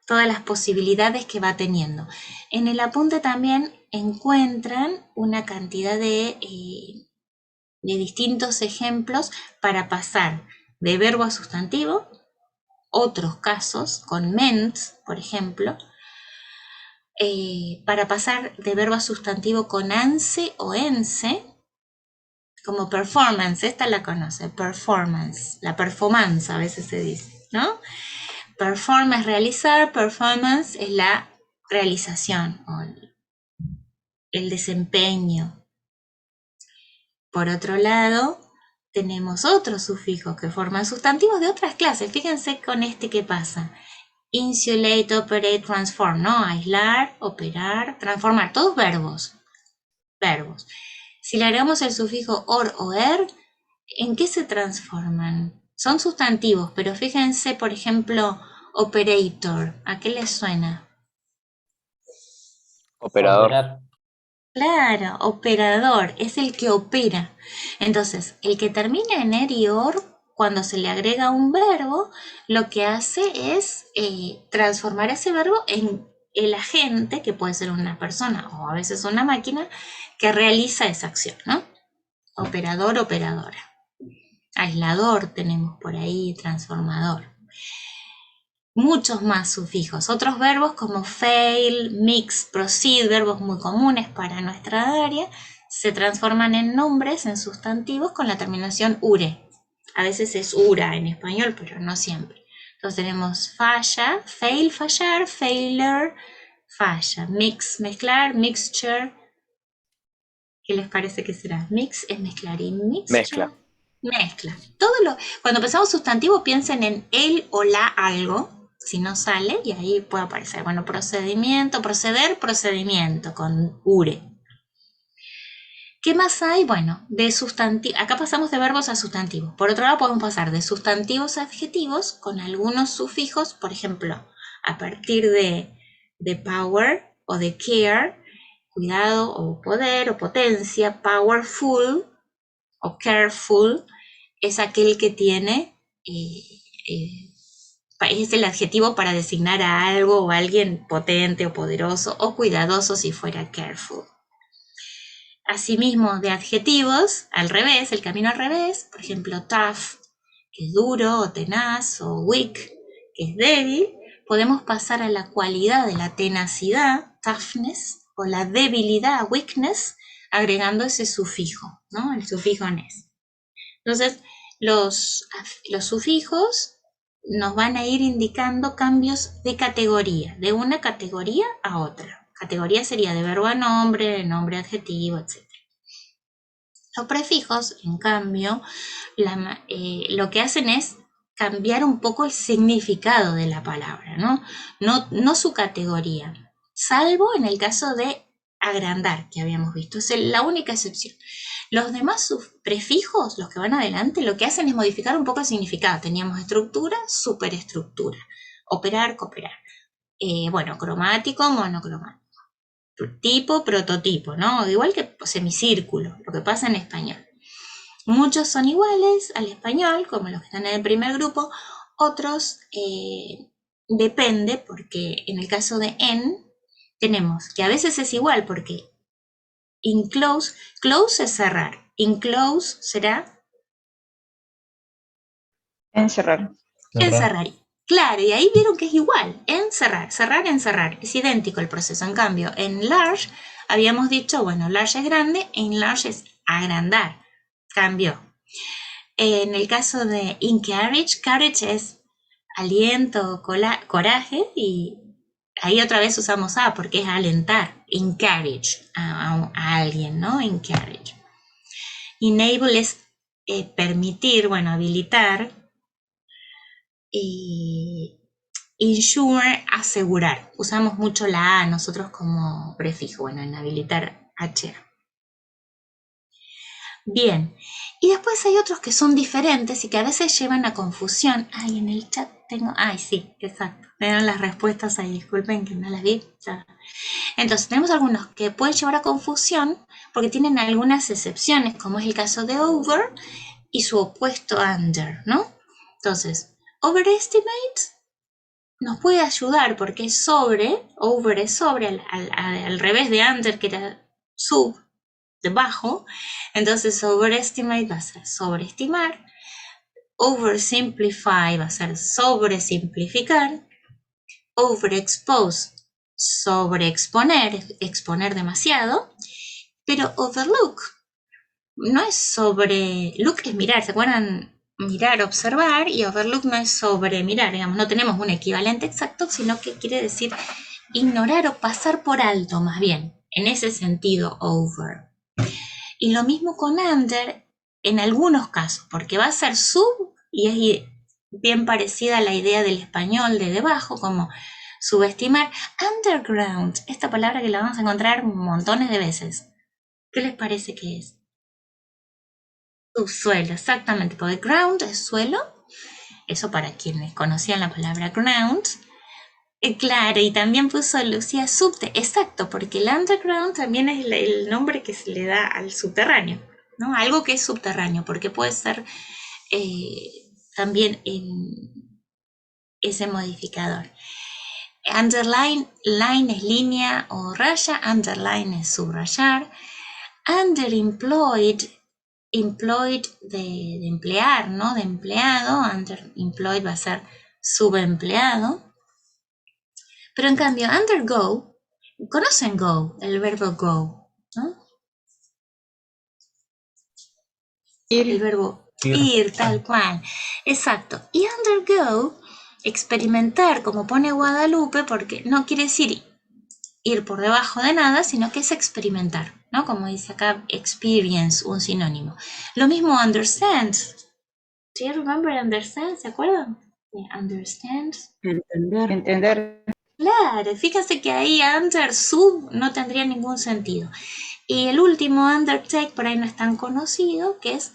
todas las posibilidades que va teniendo. En el apunte también encuentran una cantidad de distintos ejemplos para pasar de verbo a sustantivo, otros casos con ment, por ejemplo, para pasar de verbo a sustantivo con anse o ense, como performance, esta la conoce, performance, la performance a veces se dice, ¿no? Performance, realizar, performance es la realización o el desempeño. Por otro lado, tenemos otros sufijos que forman sustantivos de otras clases. Fíjense con este qué pasa. Insulate, operate, transform, ¿no? Aislar, operar, transformar, todos verbos. Verbos. Si le agregamos el sufijo or o er, ¿en qué se transforman? Son sustantivos, pero fíjense, por ejemplo, operator, ¿a qué les suena? Operador. Operar. Claro, operador, es el que opera. Entonces, el que termina en er y or, cuando se le agrega un verbo, lo que hace es transformar ese verbo en el agente, que puede ser una persona o a veces una máquina, que realiza esa acción, ¿no? Operador, operadora. Aislador tenemos por ahí, transformador. Muchos más sufijos, otros verbos como fail, mix, proceed, verbos muy comunes para nuestra área, se transforman en nombres, en sustantivos con la terminación ure. A veces es ura en español, pero no siempre. Entonces tenemos falla, fail, fallar, failure, falla, mix, mezclar, mixture. ¿Qué les parece que será? Mix es mezclar y mixture. Mezcla. Mezcla. Cuando pensamos sustantivo, piensen en el o la algo, si no sale, y ahí puede aparecer. Bueno, procedimiento, proceder, procedimiento, con ure. ¿Qué más hay? Bueno, de sustantivos. Acá pasamos de verbos a sustantivos. Por otro lado, podemos pasar de sustantivos a adjetivos con algunos sufijos, por ejemplo, a partir de power o de care, cuidado o poder o potencia, powerful o careful, es aquel que tiene, es el adjetivo para designar a algo o a alguien potente o poderoso, o cuidadoso si fuera careful. Asimismo, de adjetivos, al revés, el camino al revés, por ejemplo, tough, que es duro o tenaz, o weak, que es débil, podemos pasar a la cualidad de la tenacidad, toughness, o la debilidad, weakness, agregando ese sufijo, ¿no? El sufijo nes. Entonces, los sufijos nos van a ir indicando cambios de categoría, de una categoría a otra. Categoría sería de verbo a nombre, nombre, adjetivo, etc. Los prefijos, en cambio, lo que hacen es cambiar un poco el significado de la palabra, ¿no? No su categoría, salvo en el caso de agrandar, que habíamos visto. Es la única excepción. Los demás prefijos, los que van adelante, lo que hacen es modificar un poco el significado. Teníamos estructura, superestructura, operar, cooperar. Bueno, cromático, monocromático. Tipo, prototipo, ¿no? Igual que semicírculo, lo que pasa en español. Muchos son iguales al español, como los que están en el primer grupo. Otros depende, porque en el caso de en, tenemos que a veces es igual, porque enclose, close es cerrar, enclose será Encerrar. encerrar. Claro, y ahí vieron que es igual, encerrar, cerrar, encerrar, es idéntico el proceso. En cambio, en large habíamos dicho, bueno, large es grande, enlarge es agrandar, cambió. En el caso de encourage, courage es aliento, coraje, y ahí otra vez usamos a porque es alentar, encourage a alguien, ¿no? Encourage. Enable es permitir, bueno, habilitar. Y insure, asegurar. Usamos mucho la A nosotros como prefijo, bueno, en habilitar H. Bien, y después hay otros que son diferentes y que a veces llevan a confusión. Ay, en el chat tengo, ay, sí, exacto. Tengo las respuestas ahí, disculpen que no las vi. Entonces, tenemos algunos que pueden llevar a confusión porque tienen algunas excepciones, como es el caso de over y su opuesto under, ¿no? Entonces, overestimate nos puede ayudar porque es sobre, over es sobre, al revés de under, que era sub, debajo. Entonces, overestimate va a ser sobreestimar. Oversimplify va a ser sobresimplificar. Overexpose, sobreexponer, exponer demasiado. Pero overlook no es sobre, look es mirar, ¿se acuerdan? Mirar, observar, y overlook no es sobre mirar, digamos, no tenemos un equivalente exacto, sino que quiere decir ignorar o pasar por alto, más bien, en ese sentido, over. Y lo mismo con under en algunos casos, porque va a ser sub, y es bien parecida a la idea del español de debajo, como subestimar. Underground, esta palabra que la vamos a encontrar montones de veces. ¿Qué les parece que es? Subsuelo, exactamente, porque ground es suelo, eso para quienes conocían la palabra ground. Claro, y también puso Lucía subte, exacto, porque el underground también es el nombre que se le da al subterráneo, ¿no? Algo que es subterráneo, porque puede ser también en ese modificador. Underline, line es línea o raya, underline es subrayar. Underemployed, employed de emplear, ¿no? De empleado, underemployed va a ser subempleado. Pero en cambio, undergo, conocen go, el verbo go, ¿no? El verbo ir, tal cual. Exacto. Y undergo, experimentar, como pone Guadalupe, porque no quiere decir ir por debajo de nada, sino que es experimentar, ¿no? Como dice acá, experience, un sinónimo. Lo mismo understand. Do you remember understand? ¿Se acuerdan? De understand. Entender. Claro, fíjense que ahí under, sub, no tendría ningún sentido. Y el último, undertake, por ahí no es tan conocido, que es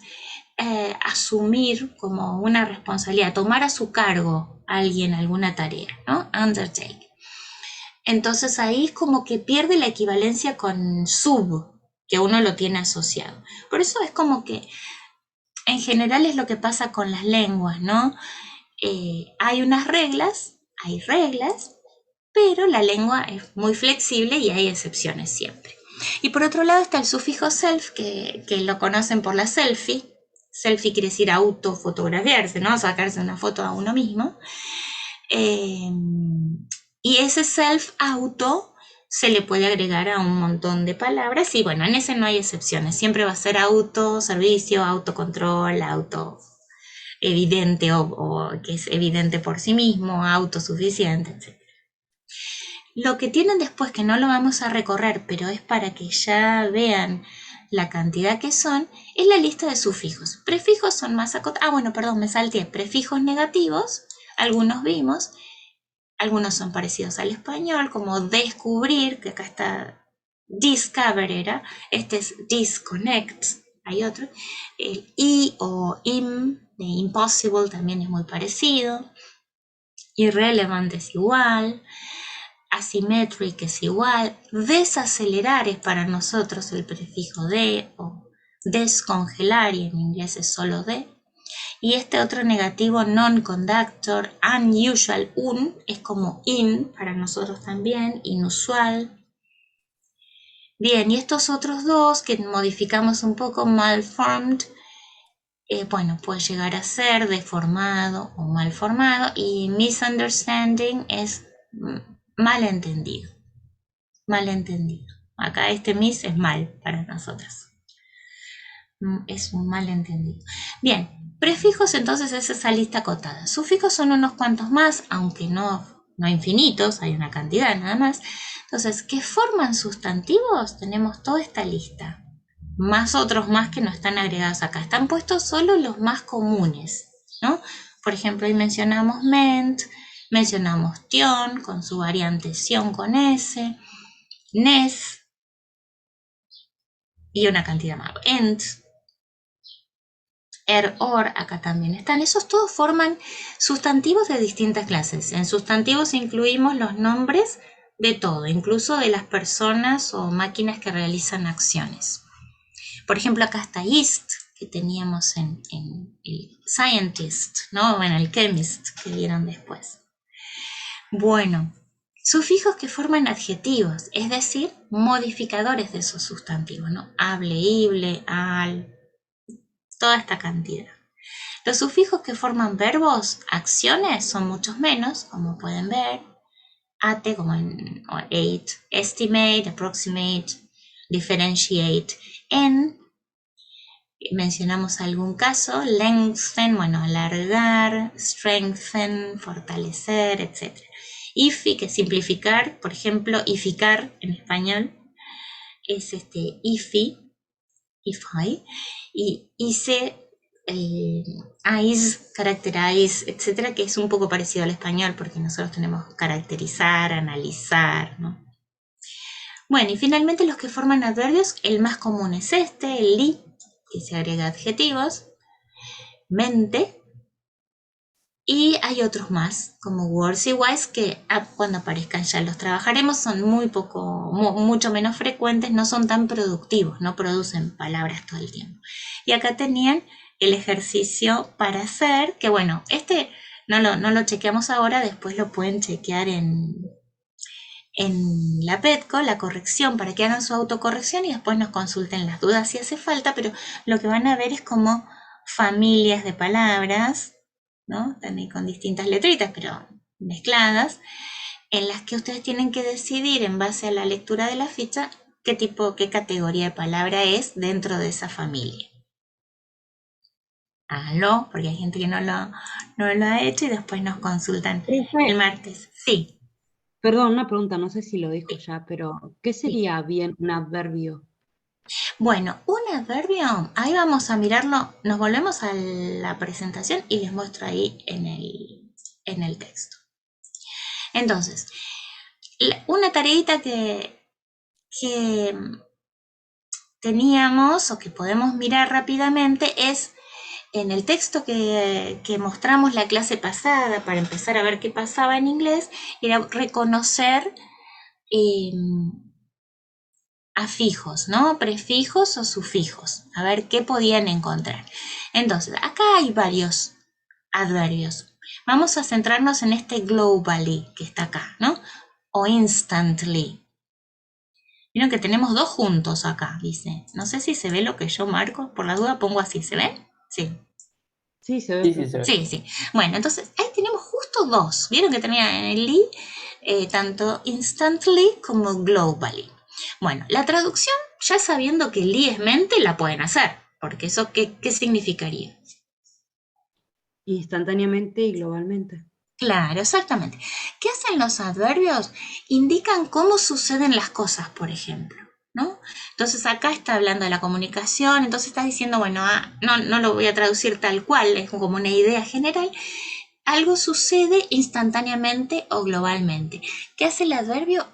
asumir como una responsabilidad, tomar a su cargo a alguien alguna tarea, ¿no? Undertake. Entonces ahí es como que pierde la equivalencia con sub, que uno lo tiene asociado. Por eso es como que en general es lo que pasa con las lenguas, ¿no? Hay unas reglas, pero la lengua es muy flexible y hay excepciones siempre. Y por otro lado está el sufijo self, que lo conocen por la selfie. Selfie quiere decir autofotografiarse, ¿no? Sacarse una foto a uno mismo. Y ese self, auto, se le puede agregar a un montón de palabras y bueno, en ese no hay excepciones. Siempre va a ser auto, servicio, autocontrol, auto evidente o que es evidente por sí mismo, autosuficiente, etc. Lo que tienen después, que no lo vamos a recorrer, pero es para que ya vean la cantidad que son, es la lista de sufijos. Prefijos son más acotados. Bueno, perdón, me salté. Prefijos negativos, algunos vimos, algunos son parecidos al español, como descubrir, que acá está discover era, este es disconnect, hay otro. El i o im, de impossible, también es muy parecido. Irrelevant es igual. Asymmetric es igual. Desacelerar es para nosotros el prefijo de, o descongelar, y en inglés es solo de. Y este otro negativo, non-conductor, unusual, es como in para nosotros también, inusual. Bien, y estos otros dos que modificamos un poco, malformed, bueno, puede llegar a ser deformado o malformado, y misunderstanding es malentendido. Malentendido. Acá este mis es mal para nosotros. Es un malentendido. Bien, prefijos entonces es esa lista acotada. Sufijos son unos cuantos más, aunque no infinitos, hay una cantidad nada más. Entonces, ¿qué forman sustantivos? Tenemos toda esta lista. Más otros más que no están agregados acá. Están puestos solo los más comunes, ¿no? Por ejemplo, hoy mencionamos ment, mencionamos tion con su variante sion con s, nes y una cantidad más. Ent, or, acá también están. Esos todos forman sustantivos de distintas clases. En sustantivos incluimos los nombres de todo, incluso de las personas o máquinas que realizan acciones. Por ejemplo, acá está yeast, que teníamos en el scientist, ¿no? Bueno, el chemist que vieron después. Bueno, sufijos que forman adjetivos, es decir, modificadores de esos sustantivos, ¿no? Hable, ible, al, toda esta cantidad. Los sufijos que forman verbos, acciones, son muchos menos, como pueden ver. Ate, como en ate, estimate, approximate, differentiate. En, mencionamos algún caso, lengthen, bueno, alargar, strengthen, fortalecer, etc. Ifi, que es simplificar, por ejemplo, ificar en español, es ifi, y hice, eyes, characterize, etcétera, que es un poco parecido al español porque nosotros tenemos caracterizar, analizar, ¿no? Bueno, y finalmente los que forman adverbios, el más común es el li, que se agrega adjetivos, mente, y hay otros más, como words y wise, que cuando aparezcan ya los trabajaremos, son mucho menos frecuentes, no son tan productivos, no producen palabras todo el tiempo. Y acá tenían el ejercicio para hacer, que bueno, no lo chequeamos ahora, después lo pueden chequear en la PETCO, la corrección, para que hagan su autocorrección y después nos consulten las dudas si hace falta, pero lo que van a ver es como familias de palabras, ¿no? También con distintas letritas, pero mezcladas, en las que ustedes tienen que decidir en base a la lectura de la ficha qué categoría de palabra es dentro de esa familia. Háganlo, porque hay gente que no lo ha hecho y después nos consultan el martes. Sí. Perdón, una pregunta, no sé si lo dijo ya, pero ¿qué sería bien un adverbio? Bueno, un adverbio, ahí vamos a mirarlo, nos volvemos a la presentación y les muestro ahí en el texto. Entonces, una tareita que teníamos o que podemos mirar rápidamente es en el texto que mostramos la clase pasada para empezar a ver qué pasaba en inglés, era reconocer afijos, ¿no? Prefijos o sufijos, a ver qué podían encontrar. Entonces, acá hay varios adverbios. Vamos a centrarnos en este globally que está acá, ¿no? O instantly. Vieron que tenemos dos juntos acá, dice. No sé si se ve lo que yo marco, por la duda pongo así, ¿se ve? Sí. Sí, se ve. Sí, sí, se ve. Sí, sí. Bueno, entonces ahí tenemos justo dos. Vieron que tenía en el li tanto instantly como globally. Bueno, la traducción, ya sabiendo que li es mente, la pueden hacer. Porque eso, ¿qué significaría? Instantáneamente y globalmente. Claro, exactamente. ¿Qué hacen los adverbios? Indican cómo suceden las cosas, por ejemplo, ¿no? Entonces acá está hablando de la comunicación, entonces está diciendo, bueno, no lo voy a traducir tal cual, es como una idea general. Algo sucede instantáneamente o globalmente. ¿Qué hace el adverbio?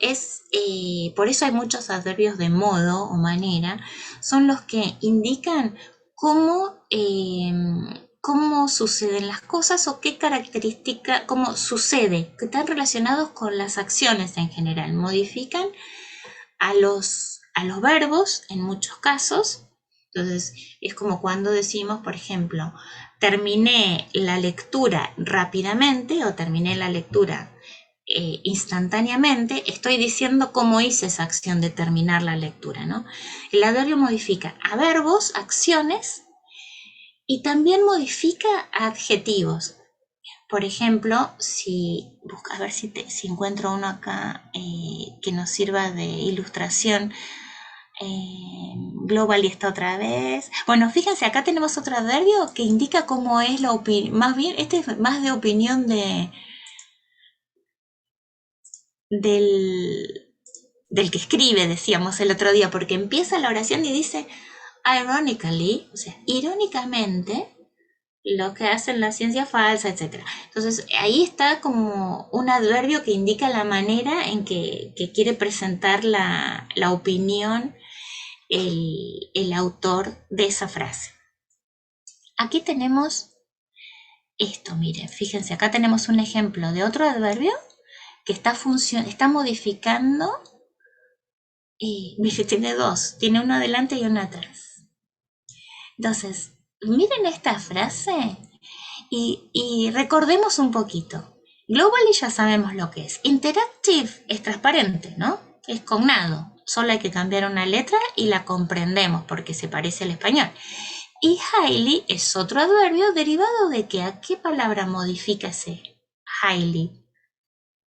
Por eso hay muchos adverbios de modo o manera, son los que indican cómo suceden las cosas o qué característica, cómo sucede, que están relacionados con las acciones en general. Modifican a los verbos en muchos casos. Entonces, es como cuando decimos, por ejemplo, terminé la lectura rápidamente o terminé la lectura instantáneamente, estoy diciendo cómo hice esa acción de terminar la lectura, ¿no? El adverbio modifica a verbos, acciones, y también modifica adjetivos. Por ejemplo, a ver si encuentro uno acá que nos sirva de ilustración. Global y está otra vez. Bueno, fíjense, acá tenemos otro adverbio que indica cómo es la opinión. Más bien, este es más de opinión del que escribe, decíamos el otro día, porque empieza la oración y dice, ironically, o sea, irónicamente, lo que hacen la ciencia falsa, etc. Entonces, ahí está como un adverbio que indica la manera en que quiere presentar la opinión el autor de esa frase. Aquí tenemos esto, miren, fíjense, acá tenemos un ejemplo de otro adverbio que está modificando, miren, tiene dos, tiene uno adelante y uno atrás. Entonces, miren esta frase y recordemos un poquito. Globally ya sabemos lo que es. Interactive es transparente, ¿no? Es cognado. Solo hay que cambiar una letra y la comprendemos porque se parece al español. Y highly es otro adverbio derivado de que ¿a qué palabra modifica ese highly?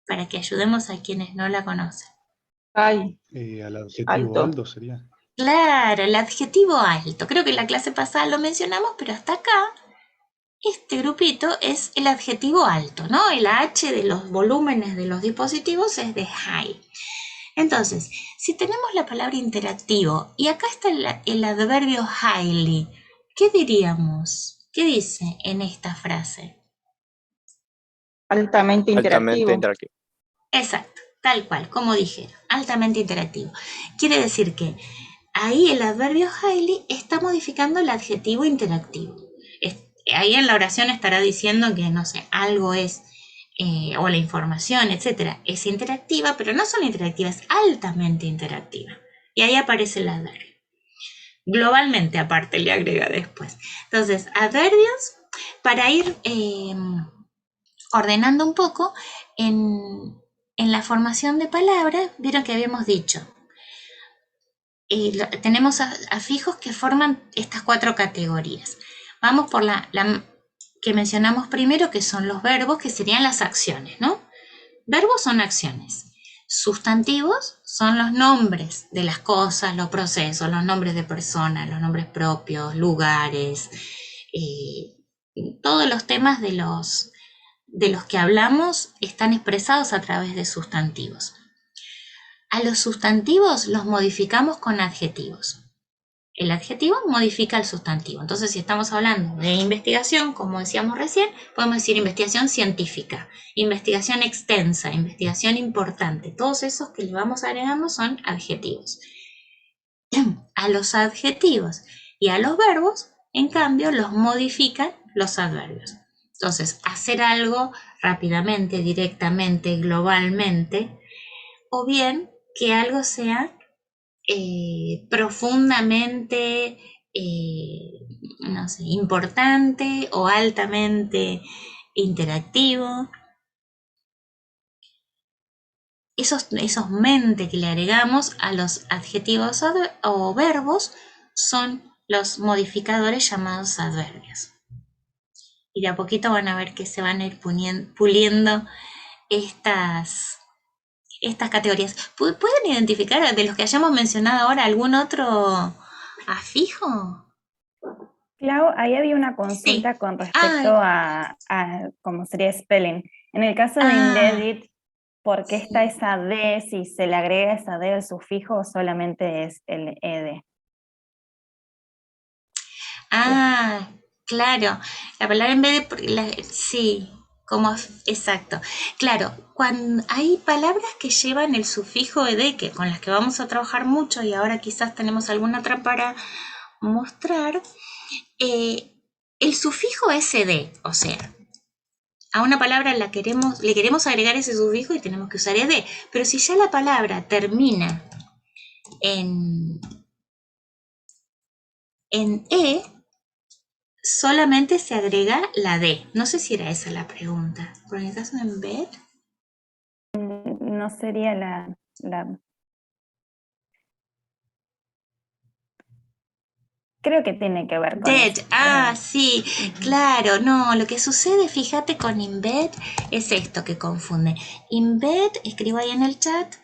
Para que ayudemos a quienes no la conocen. Ay, Al adjetivo alto sería. Claro, el adjetivo alto. Creo que en la clase pasada lo mencionamos, pero hasta acá este grupito es el adjetivo alto, ¿no? El H de los volúmenes de los dispositivos es de high. Entonces, si tenemos la palabra interactivo y acá está el adverbio highly, ¿qué diríamos? ¿Qué dice en esta frase? altamente Altamente interactivo. interactivo. Exacto, tal cual, como dijeron, altamente interactivo. Quiere decir que ahí el adverbio highly está modificando el adjetivo interactivo. Ahí en la oración estará diciendo que, no sé, algo es, o la información, etcétera, es interactiva, pero no solo interactiva, es altamente interactiva. Y ahí aparece el adverbio. Globalmente, aparte, le agrega después. Entonces, adverbios, para ir ordenando un poco, en la formación de palabras, vieron que habíamos dicho, tenemos afijos que forman estas cuatro categorías. Vamos por la que mencionamos primero, que son los verbos, que serían las acciones, ¿no? Verbos son acciones. Sustantivos son los nombres de las cosas, los procesos, los nombres de personas, los nombres propios, lugares, todos los temas de de los que hablamos están expresados a través de sustantivos. A los sustantivos los modificamos con adjetivos. El adjetivo modifica el sustantivo. Entonces, si estamos hablando de investigación, como decíamos recién, podemos decir investigación científica, investigación extensa, investigación importante. Todos esos que le vamos agregando son adjetivos. A los adjetivos y a los verbos, en cambio, los modifican los adverbios. Entonces, hacer algo rápidamente, directamente, globalmente, o bien que algo sea profundamente, no sé, importante o altamente interactivo. Esos mente que le agregamos a los adjetivos o verbos son los modificadores llamados adverbios. Y de a poquito van a ver que se van a ir puliendo estas categorías. ¿Pueden identificar de los que hayamos mencionado ahora algún otro afijo? Clau, ahí había una consulta con respecto a cómo sería spelling. En el caso de embedded, ¿por qué está esa D? Si se le agrega esa D al sufijo o solamente es el ed. Claro. La palabra embedded, sí, como exacto. Claro, cuando hay palabras que llevan el sufijo ed, con las que vamos a trabajar mucho, y ahora quizás tenemos alguna otra para mostrar, el sufijo es ed, o sea, a una palabra le queremos agregar ese sufijo y tenemos que usar ed, pero si ya la palabra termina en e, solamente se agrega la D. No sé si era esa la pregunta. Por el caso de embed. No sería la... Creo que tiene que ver con dead. eso. Sí, claro. No, lo que sucede, fíjate, con embed es esto que confunde. Embed, escribo ahí en el chat,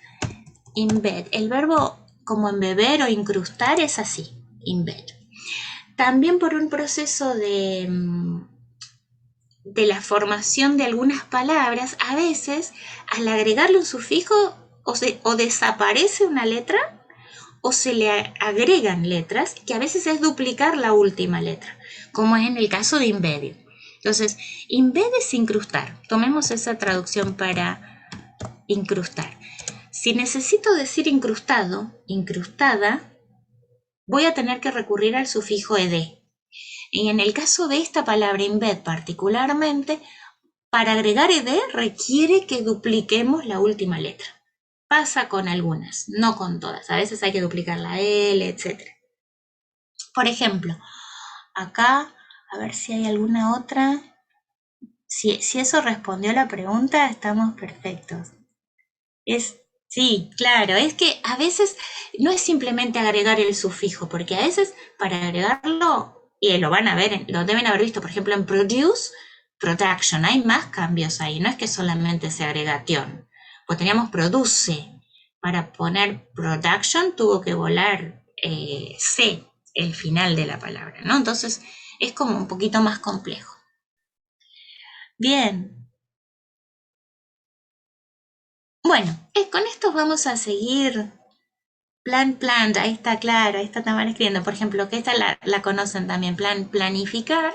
embed. El verbo como embeber o incrustar es así, embed. También por un proceso de la formación de algunas palabras, a veces al agregarle un sufijo o desaparece una letra o se le agregan letras, que a veces es duplicar la última letra, como es en el caso de embedded. Entonces, embed es incrustar. Tomemos esa traducción para incrustar. Si necesito decir incrustado, incrustada, voy a tener que recurrir al sufijo ed. Y en el caso de esta palabra embed particularmente, para agregar ed requiere que dupliquemos la última letra. Pasa con algunas, no con todas. A veces hay que duplicar la L, etc. Por ejemplo, acá, a ver si hay alguna otra. Si eso respondió a la pregunta, estamos perfectos. Sí, claro, es que a veces no es simplemente agregar el sufijo, porque a veces para agregarlo, y lo van a ver, lo deben haber visto, por ejemplo, en produce, production, hay más cambios ahí, no es que solamente se agregación. Pues teníamos produce, para poner production tuvo que volar C, el final de la palabra, ¿no? Entonces es como un poquito más complejo. Bien. Bueno, con esto vamos a seguir. Plan, ahí está claro, ahí está Tamara escribiendo. Por ejemplo, que esta la conocen también. Planificar,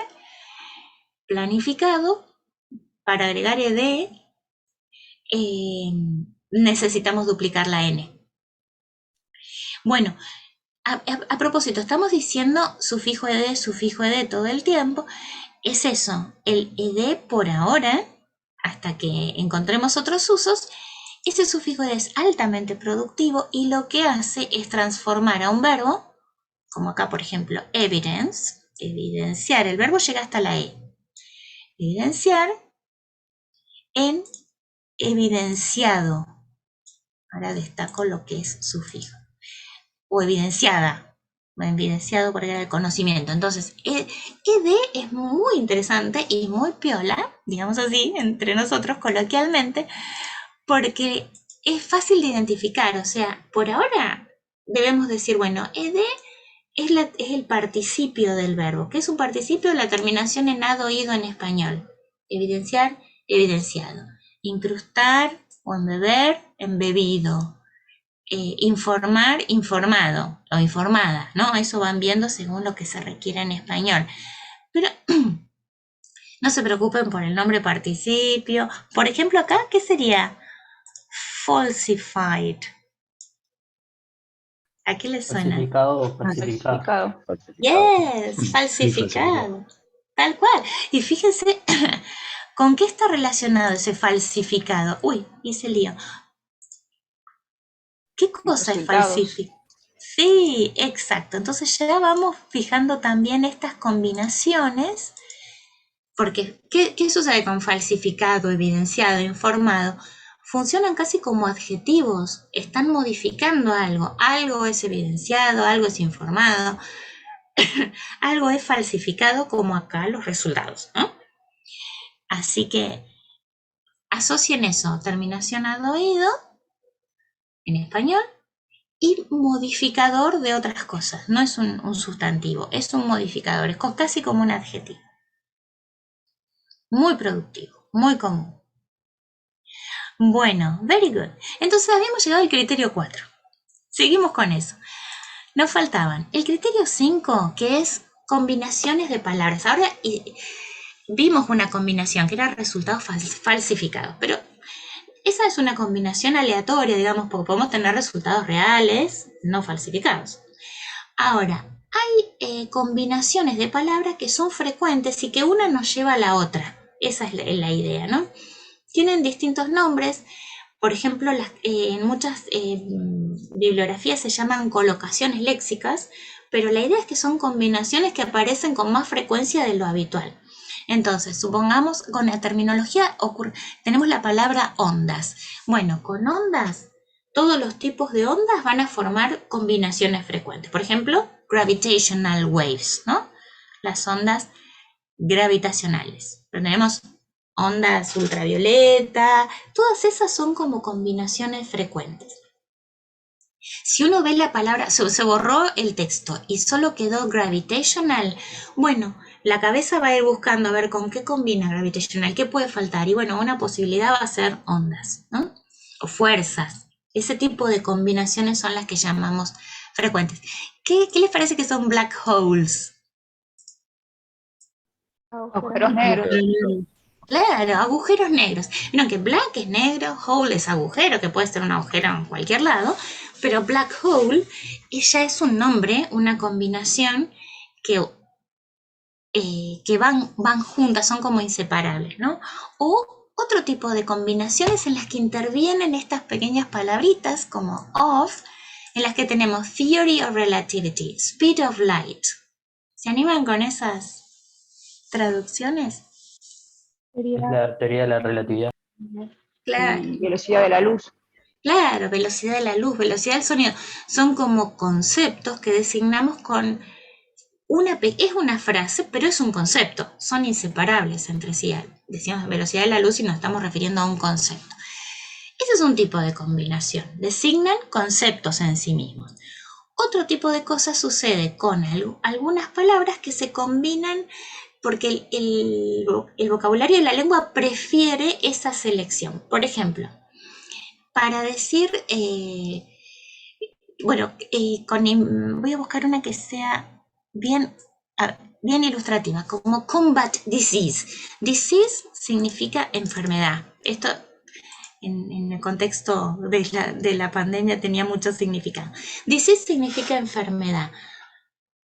planificado. Para agregar ed, necesitamos duplicar la n. Bueno, a propósito, estamos diciendo sufijo ed todo el tiempo. Es eso, el ed por ahora, hasta que encontremos otros usos. Ese sufijo es altamente productivo y lo que hace es transformar a un verbo, como acá por ejemplo evidence, evidenciar, el verbo llega hasta la E, evidenciar en evidenciado. Ahora destaco lo que es sufijo. O evidenciada, evidenciado por el conocimiento. Entonces, ed es muy interesante y muy piola, digamos así, entre nosotros coloquialmente, porque es fácil de identificar, o sea, por ahora debemos decir, bueno, ed es el participio del verbo. ¿Qué es un participio? La terminación en ado, ido en español. Evidenciar, evidenciado. Incrustar o embeber, embebido. Informar, informado o informada, ¿no? Eso van viendo según lo que se requiera en español. Pero no se preocupen por el nombre participio. Por ejemplo, acá, ¿qué sería? Falsified. ¿A qué le suena? Falsificado o falsificado. Yes, falsificado. Tal cual. Y fíjense, ¿con qué está relacionado ese falsificado? Uy, hice lío. ¿Qué cosa es Resultados. falsificado? Sí, exacto. Entonces ya vamos fijando también estas combinaciones, porque ¿qué sucede con falsificado, evidenciado, informado? Funcionan casi como adjetivos, están modificando algo. Algo es evidenciado, algo es informado, algo es falsificado, como acá los resultados, ¿no? Así que asocien eso, terminación ad oído, en español, y modificador de otras cosas. No es un sustantivo, es un modificador, es casi como un adjetivo. Muy productivo, muy común. Bueno, very good. Entonces habíamos llegado al criterio 4. Seguimos con eso. Nos faltaban el criterio 5, que es combinaciones de palabras. Ahora vimos una combinación que era resultados falsificados, pero esa es una combinación aleatoria, digamos, porque podemos tener resultados reales, no falsificados. Ahora, hay combinaciones de palabras que son frecuentes y que una nos lleva a la otra. Esa es la idea, ¿no? Tienen distintos nombres. Por ejemplo, en muchas bibliografías se llaman colocaciones léxicas, pero la idea es que son combinaciones que aparecen con más frecuencia de lo habitual. Entonces, supongamos con la terminología tenemos la palabra ondas. Bueno, con ondas, todos los tipos de ondas van a formar combinaciones frecuentes. Por ejemplo, gravitational waves, ¿no? Las ondas gravitacionales. Pero tenemos ondas ultravioleta, todas esas son como combinaciones frecuentes. Si uno ve la palabra, se borró el texto y solo quedó gravitational, bueno, la cabeza va a ir buscando a ver con qué combina gravitational, qué puede faltar. Y bueno, una posibilidad va a ser ondas, ¿no? O fuerzas. Ese tipo de combinaciones son las que llamamos frecuentes. ¿Qué les parece que son black holes? Agujeros negros. Claro, agujeros negros. Vieron que black es negro, hole es agujero, que puede ser un agujero en cualquier lado, pero black hole ya es un nombre, una combinación que van juntas, son como inseparables, ¿no? O otro tipo de combinaciones en las que intervienen estas pequeñas palabritas como of, en las que tenemos theory of relativity, speed of light. ¿Se animan con esas traducciones? Es la teoría de la relatividad. Claro. Velocidad de la luz. Claro, velocidad de la luz, velocidad del sonido, son como conceptos que designamos con es una frase, pero es un concepto, son inseparables entre sí. Decimos velocidad de la luz y nos estamos refiriendo a un concepto. Ese es un tipo de combinación, designan conceptos en sí mismos. Otro tipo de cosas sucede con algunas palabras que se combinan porque el vocabulario de la lengua prefiere esa selección. Por ejemplo, para decir, voy a buscar una que sea bien ilustrativa, como combat disease. Disease significa enfermedad. Esto en el contexto de la pandemia tenía mucho significado. Disease significa enfermedad.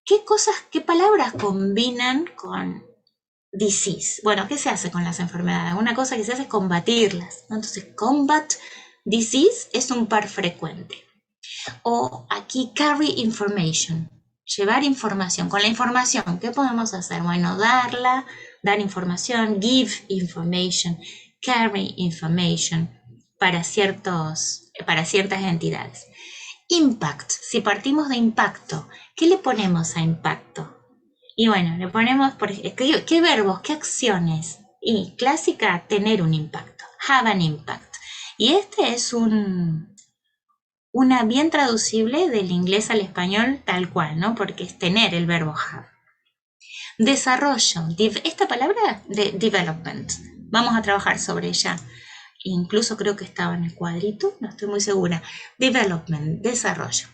¿Qué palabras combinan con disease? Bueno, ¿qué se hace con las enfermedades? Una cosa que se hace es combatirlas, ¿no? Entonces, combat disease es un par frecuente. O aquí, carry information, llevar información. Con la información, ¿qué podemos hacer? Bueno, dar información, give information, carry information para ciertas entidades. Impact, si partimos de impacto, ¿qué le ponemos a impacto? Y bueno, le ponemos, ¿qué verbos, qué acciones? Y clásica, tener un impacto, have an impact. Y este es una bien traducible del inglés al español tal cual, ¿no? Porque es tener el verbo have. Desarrollo, esta palabra de development, Vamos a trabajar sobre ella. Incluso creo que estaba en el cuadrito, no estoy muy segura. Development, desarrollo.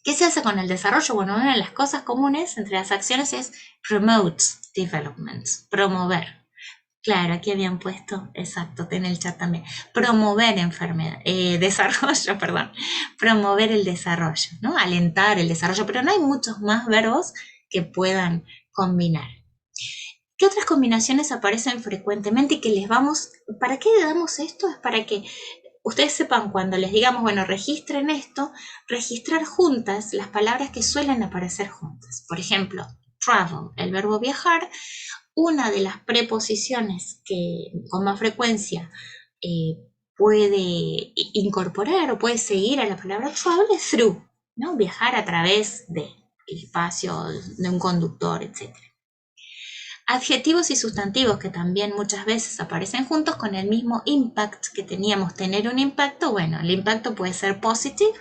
¿Qué se hace con el desarrollo? Bueno, una de las cosas comunes entre las acciones es promote development, promover. Claro, aquí habían puesto, exacto, en el chat también, promover desarrollo, perdón, promover el desarrollo, ¿no? Alentar el desarrollo, pero no hay muchos más verbos que puedan combinar. ¿Qué otras combinaciones aparecen frecuentemente y que les vamos, para qué le damos esto? Es para que ustedes sepan cuando les digamos, bueno, registren esto, registrar juntas las palabras que suelen aparecer juntas. Por ejemplo, travel, el verbo viajar, una de las preposiciones que con más frecuencia puede incorporar o puede seguir a la palabra travel es through, ¿no? Viajar a través del espacio de un conductor, etc. Adjetivos y sustantivos que también muchas veces aparecen juntos con el mismo impact que teníamos, tener un impacto. Bueno, el impacto puede ser positive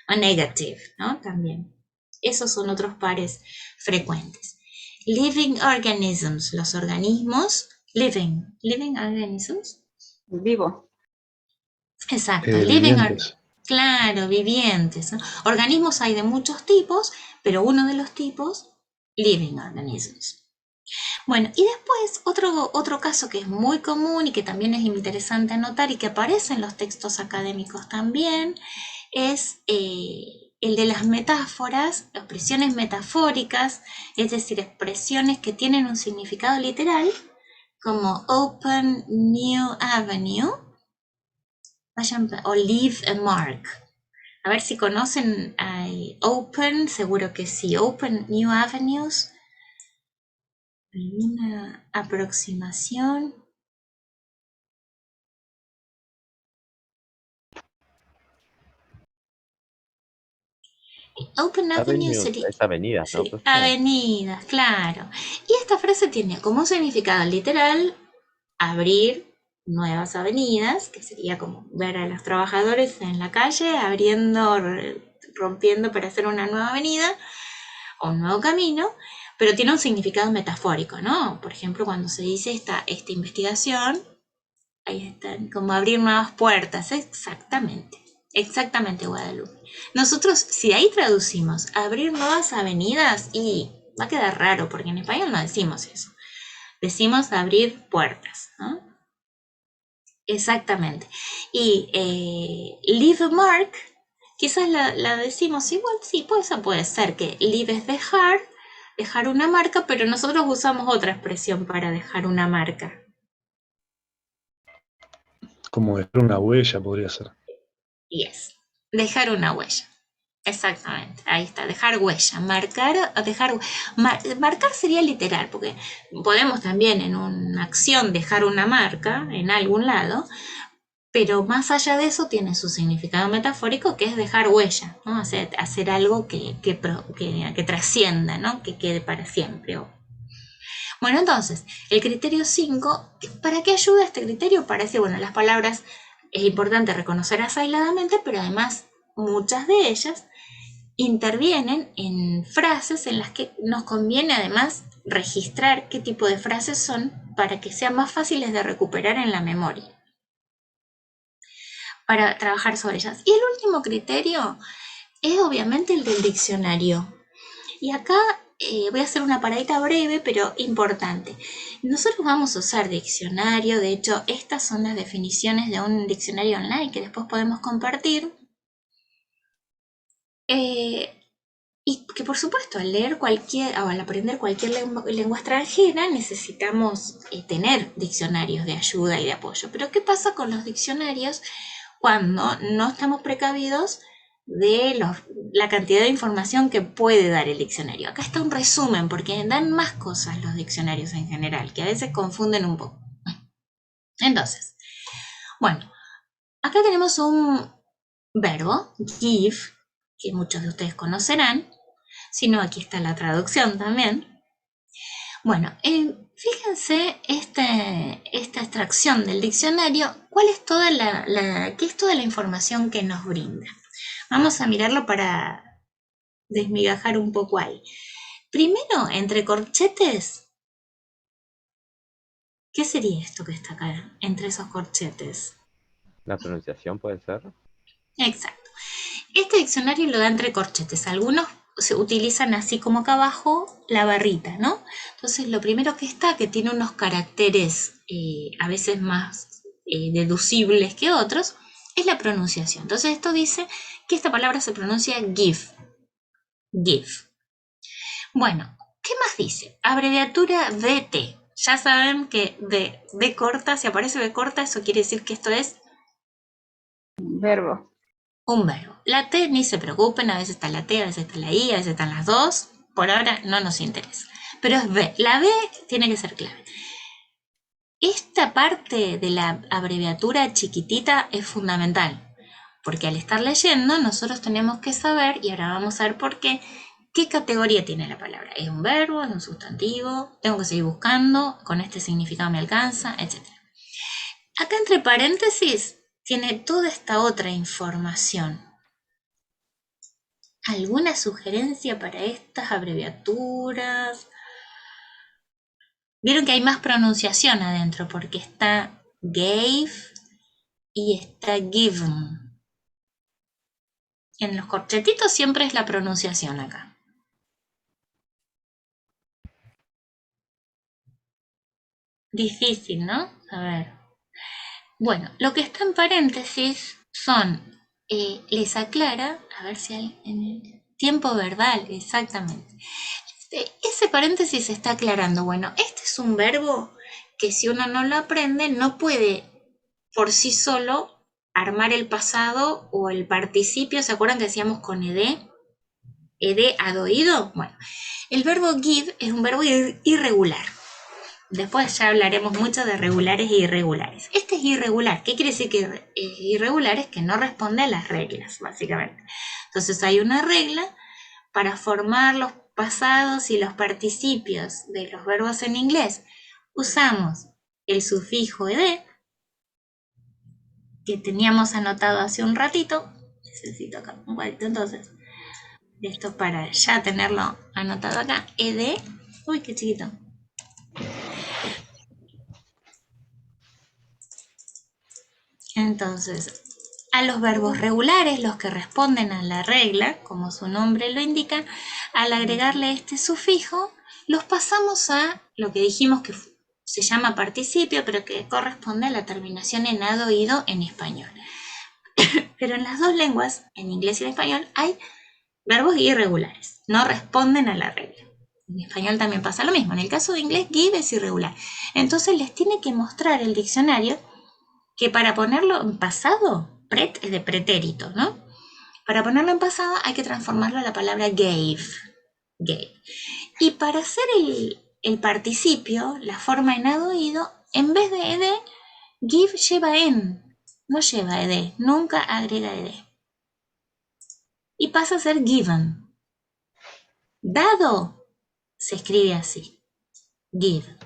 o negative, ¿no? También. Esos son otros pares frecuentes. Living organisms, los organismos, living organisms. Vivo. Exacto, Vivientes. claro, vivientes, ¿no? Organismos hay de muchos tipos, pero uno de los tipos, living organisms. Bueno, y después otro caso que es muy común y que también es interesante anotar y que aparece en los textos académicos también, es el de las metáforas, expresiones metafóricas, es decir, expresiones que tienen un significado literal, como open new avenue, o leave a mark. A ver si conocen open, seguro que sí, open new avenues. ¿Alguna aproximación? Open Avenue Avenues, sería... es avenidas, ¿no? Sí, Profesora? avenidas, claro. Y esta frase tiene como significado literal abrir nuevas avenidas, que sería como ver a los trabajadores en la calle abriendo, rompiendo para hacer una nueva avenida o un nuevo camino, pero tiene un significado metafórico, ¿no? Por ejemplo, cuando se dice esta investigación, ahí están, como abrir nuevas puertas, exactamente Guadalupe. Nosotros, si ahí traducimos abrir nuevas avenidas, y va a quedar raro, porque en español no decimos eso. Decimos abrir puertas, ¿no? Exactamente. Y leave a mark, quizás la decimos igual, sí, pues eso puede ser que leave es dejar una marca, pero nosotros usamos otra expresión para dejar una marca. Como dejar una huella podría ser. Yes, dejar una huella. Exactamente, ahí está, dejar huella, marcar sería literal, porque podemos también en una acción dejar una marca en algún lado, pero más allá de eso tiene su significado metafórico, que es dejar huella, ¿no? Hacer algo que trascienda, ¿no? Que quede para siempre. Bueno, entonces, el criterio 5, ¿para qué ayuda este criterio? Para decir, bueno, las palabras es importante reconocerlas aisladamente, pero además muchas de ellas intervienen en frases en las que nos conviene además registrar qué tipo de frases son para que sean más fáciles de recuperar en la memoria, para trabajar sobre ellas. Y el último criterio es obviamente el del diccionario. Y acá voy a hacer una paradita breve, pero importante. Nosotros vamos a usar diccionario, de hecho, estas son las definiciones de un diccionario online que después podemos compartir. Y que por supuesto al leer o al aprender cualquier lengua extranjera necesitamos tener diccionarios de ayuda y de apoyo. Pero ¿qué pasa con los diccionarios cuando no estamos precavidos de la cantidad de información que puede dar el diccionario? Acá está un resumen, porque dan más cosas los diccionarios en general, que a veces confunden un poco. Entonces, bueno, acá tenemos un verbo, give, que muchos de ustedes conocerán. Si no, aquí está la traducción también. Bueno, fíjense esta extracción del diccionario, ¿cuál es qué es toda la información que nos brinda? Vamos a mirarlo para desmigajar un poco ahí. Primero, entre corchetes, ¿Qué sería esto que está acá, entre esos corchetes? La pronunciación puede ser. Exacto. Este diccionario lo da entre corchetes. Algunos se utilizan así como acá abajo la barrita, ¿no? Entonces lo primero que está, que tiene unos caracteres a veces más deducibles que otros, es la pronunciación. Entonces esto dice que esta palabra se pronuncia give. Give. Bueno, ¿qué más dice? Abreviatura VT. Ya saben que V corta, si aparece V corta, eso quiere decir que esto es Verbo. un verbo. La T ni se preocupen, a veces está la T, a veces está la I, a veces están las dos. Por ahora no nos interesa. Pero es V. La V tiene que ser clave. Esta parte de la abreviatura chiquitita es fundamental, porque al estar leyendo nosotros tenemos que saber, y ahora vamos a ver por qué categoría tiene la palabra. ¿Es un verbo? ¿Es un sustantivo? ¿Tengo que seguir buscando? ¿Con este significado me alcanza? Etcétera. Acá entre paréntesis tiene toda esta otra información. ¿Alguna sugerencia para estas abreviaturas? Vieron que hay más pronunciación adentro porque está gave y está given. En los corchetitos siempre es la pronunciación acá. Difícil, ¿no? A ver. Bueno, lo que está en paréntesis son, les aclara, a ver si hay en el tiempo verbal, exactamente. Ese paréntesis está aclarando, bueno, este es un verbo que si uno no lo aprende no puede por sí solo armar el pasado o el participio. ¿Se acuerdan que decíamos con ed? ¿Ed ad oído? Bueno, el verbo give es un verbo irregular. Después ya hablaremos mucho de regulares e irregulares. Este es irregular. ¿Qué quiere decir que es irregular? Es que no responde a las reglas, básicamente. Entonces hay una regla para formar los pasados y los participios de los verbos en inglés. Usamos el sufijo ed, que teníamos anotado hace un ratito. Necesito acá un vuelto, entonces. Esto para ya tenerlo anotado acá. Ed. Uy, qué chiquito. Entonces, a los verbos regulares, los que responden a la regla, como su nombre lo indica, al agregarle este sufijo, los pasamos a lo que dijimos que se llama participio, pero que corresponde a la terminación en ad oído en español. Pero en las dos lenguas, en inglés y en español, hay verbos irregulares, no responden a la regla. En español también pasa lo mismo. En el caso de inglés, give es irregular. Entonces les tiene que mostrar el diccionario que para ponerlo en pasado, pret es de pretérito, ¿no? Para ponerlo en pasado hay que transformarlo a la palabra gave. Gave. Y para hacer el participio, la forma en ad oído, en vez de ed, give lleva en, no lleva ed, nunca agrega ed. Y pasa a ser given. Dado se escribe así, give.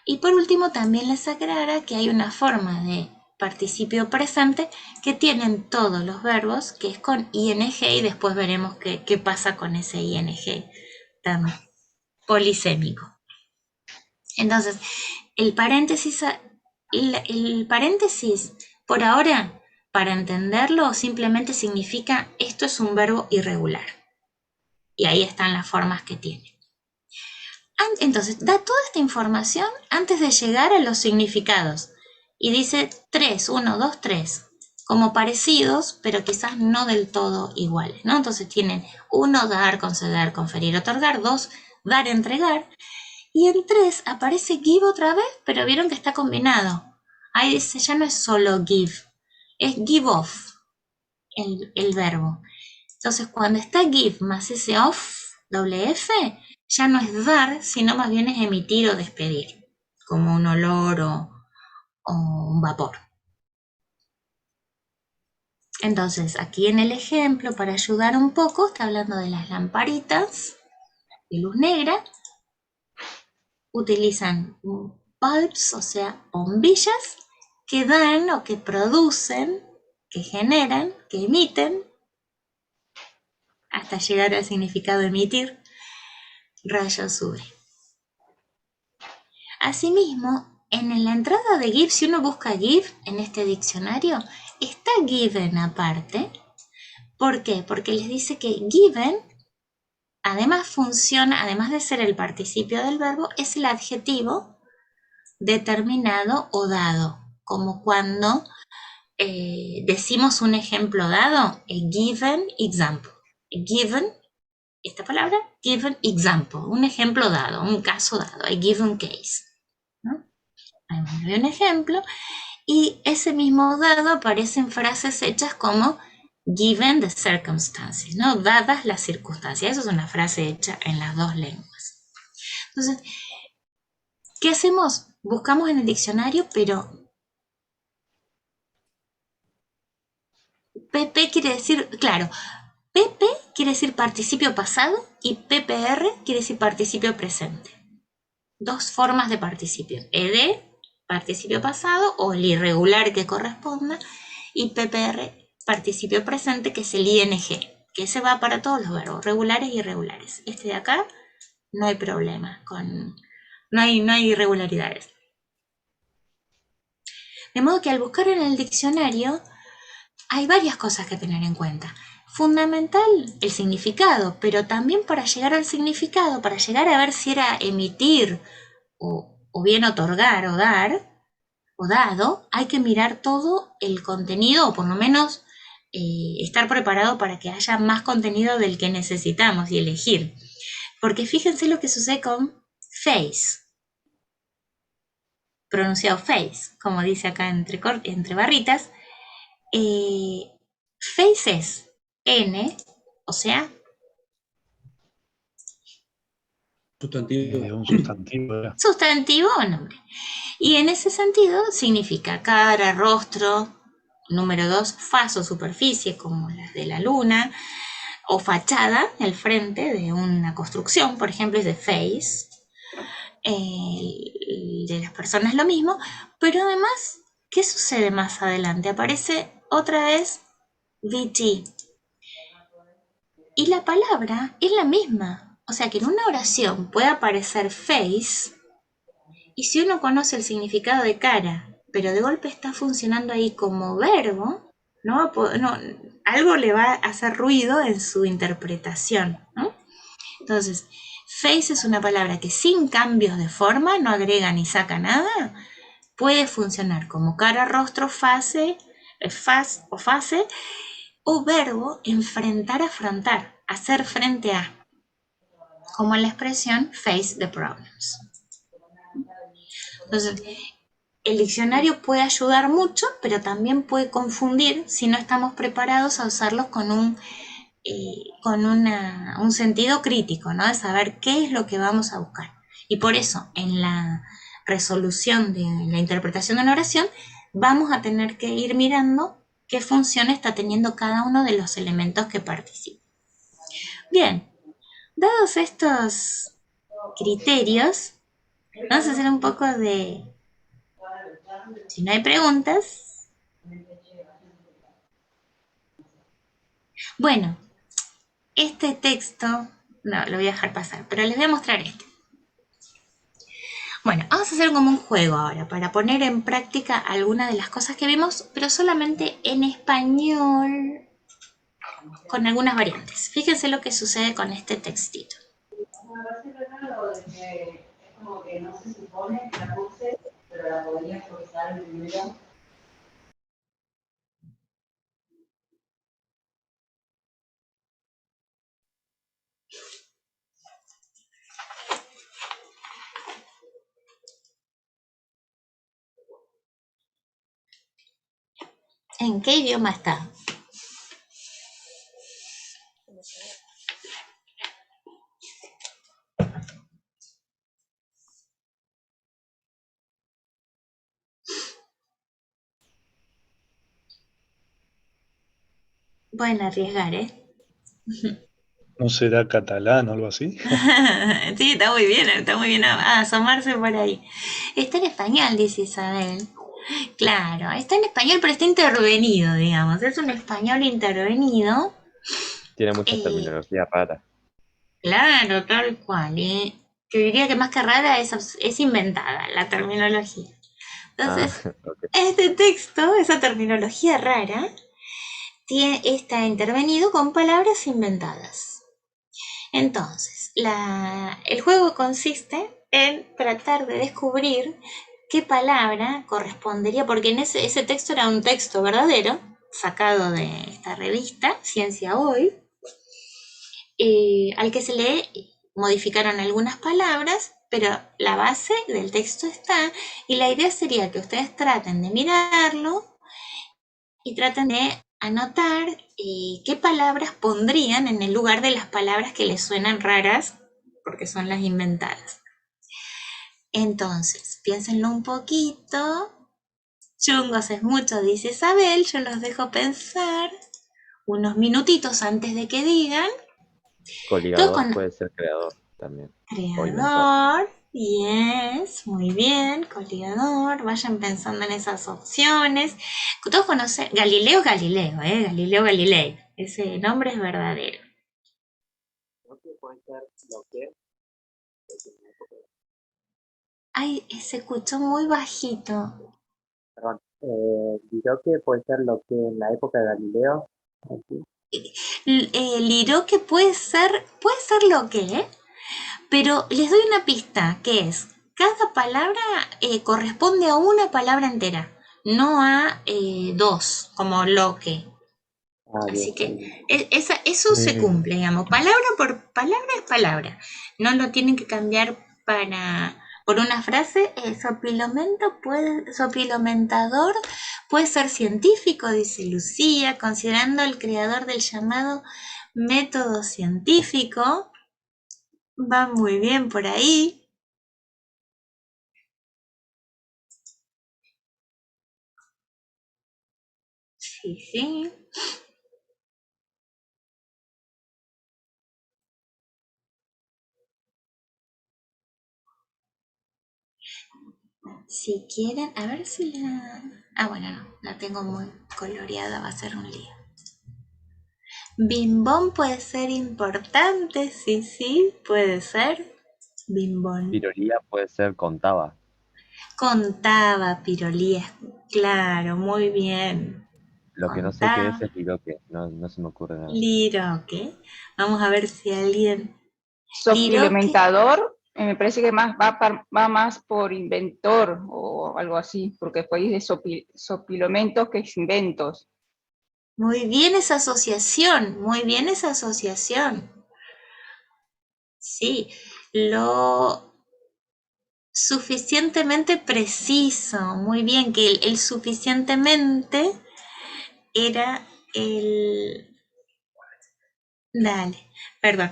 Y por último también les aclara que hay una forma de participio presente que tienen todos los verbos, que es con ing, y después veremos qué pasa con ese ing tan polisémico. Entonces, el paréntesis por ahora, para entenderlo, simplemente significa esto es un verbo irregular. Y ahí están las formas que tiene. Entonces, da toda esta información antes de llegar a los significados. Y dice 3, 1, 2, 3, como parecidos, pero quizás no del todo iguales, ¿no? Entonces tienen 1, dar, conceder, conferir, otorgar, 2, dar, entregar. Y en 3 aparece give otra vez, pero vieron que está combinado. Ahí dice, ya no es solo give, es give off el verbo. Entonces, cuando está give más ese off, doble F, ya no es dar, sino más bien es emitir o despedir, como un olor o un vapor. Entonces, aquí en el ejemplo, para ayudar un poco, está hablando de las lamparitas de luz negra. Utilizan bulbs, o sea, bombillas, que dan o que producen, que generan, que emiten, hasta llegar al significado emitir, rayos UV. Asimismo, en la entrada de give, si uno busca give en este diccionario, está given aparte. ¿Por qué? Porque les dice que given, además funciona, además de ser el participio del verbo, es el adjetivo determinado o dado, como cuando decimos un ejemplo dado, a given example. A given, esta palabra, given example, un ejemplo dado, un caso dado, a given case, ¿no? Hay un ejemplo, y ese mismo dado aparece en frases hechas como given the circumstances, ¿no? Dadas las circunstancias. Eso es una frase hecha en las dos lenguas. Entonces, ¿qué hacemos? Buscamos en el diccionario, pero PP quiere decir, claro, PP quiere decir participio pasado y PPR quiere decir participio presente. Dos formas de participio. ED, participio pasado, o el irregular que corresponda, y PPR, participio presente, que es el ING, que se va para todos los verbos, regulares y irregulares. Este de acá no hay problema, no hay irregularidades. De modo que al buscar en el diccionario hay varias cosas que tener en cuenta. Fundamental el significado, pero también para llegar al significado, para llegar a ver si era emitir o bien otorgar o dar o dado, hay que mirar todo el contenido, o por lo menos estar preparado para que haya más contenido del que necesitamos y elegir. Porque fíjense lo que sucede con face, pronunciado face, como dice acá entre barritas. Face es N, o sea, Un sustantivo era. sustantivo o nombre. Y en ese sentido significa cara, rostro. Número 2, faz o superficie, como las de la luna, o fachada, el frente de una construcción, por ejemplo, es de face. De las personas lo mismo, pero además, ¿qué sucede más adelante? Aparece otra vez VT. Y la palabra es la misma. O sea que en una oración puede aparecer face, y si uno conoce el significado de cara, pero de golpe está funcionando ahí como verbo, no, algo le va a hacer ruido en su interpretación, ¿no? Entonces, face es una palabra que sin cambios de forma, no agrega ni saca nada, puede funcionar como cara, rostro, fase, faz o fase, o verbo enfrentar, afrontar, hacer frente a, como en la expresión face the problems. Entonces, el diccionario puede ayudar mucho, pero también puede confundir si no estamos preparados a usarlos con un sentido crítico, ¿no? De saber qué es lo que vamos a buscar. Y por eso, en la resolución de la interpretación de una oración, vamos a tener que ir mirando qué función está teniendo cada uno de los elementos que participan. Bien, dados estos criterios, vamos a hacer un poco de... Si no hay preguntas... Bueno, este texto, no, lo voy a dejar pasar, pero les voy a mostrar este. Bueno, vamos a hacer como un juego ahora, para poner en práctica algunas de las cosas que vimos, pero solamente en español, con algunas variantes. Fíjense lo que sucede con este textito. ¿En qué idioma está? Pueden arriesgar, ¿eh? ¿No será catalán o algo así? Sí, está muy bien asomarse por ahí. Está en español, dice Isabel. Claro, está en español, pero está intervenido, digamos. Es un español intervenido. Tiene muchas terminologías raras. Claro, tal cual. que diría que más que rara es inventada la terminología. Entonces, Ok. este texto, esa terminología rara, está intervenido con palabras inventadas. Entonces, el juego consiste en tratar de descubrir qué palabra correspondería, porque en ese texto era un texto verdadero, sacado de esta revista, Ciencia Hoy, al que se le modificaron algunas palabras, pero la base del texto está, y la idea sería que ustedes traten de mirarlo y traten de anotar qué palabras pondrían en el lugar de las palabras que les suenan raras, porque son las inventadas. Entonces, piénsenlo un poquito. Chungos es mucho, dice Isabel, yo los dejo pensar unos minutitos antes de que digan. Todos Coligador con puede ser creador también. O inventor. creador, yes, muy bien, coligador, vayan pensando en esas opciones. Todos conocen, Galileo Galileo, Galileo Galilei, ese nombre es verdadero. Ay, se escuchó muy bajito. Perdón, diró que puede ser lo que en la época de Galileo. Así. Liroque puede ser lo que, pero les doy una pista, que es, cada palabra corresponde a una palabra entera, no a dos, como lo que. Ah, Así bien. que eso se cumple, digamos, palabra por palabra es palabra. No lo tienen que cambiar por una frase. Sopilomentador puede ser científico, dice Lucía, considerando el creador del llamado método científico. Va muy bien por ahí. Sí, sí. Si quieren, a ver si la... Ah, bueno, no, la tengo muy coloreada, va a ser un lío. Bimbón puede ser importante, sí, puede ser. Bimbón. Pirolía puede ser contaba. Contaba, pirolías, claro, muy bien. Lo que no sé qué Contaba, es liroque. No se me ocurre nada. liroque. Vamos a ver si alguien... Liroque, Sopilementador, me parece que va más por inventor o algo así, porque después de sopilomentos que es inventos. muy bien esa asociación, muy bien esa asociación. Sí, lo suficientemente preciso, muy bien, que el suficientemente era el... Dale, perdón.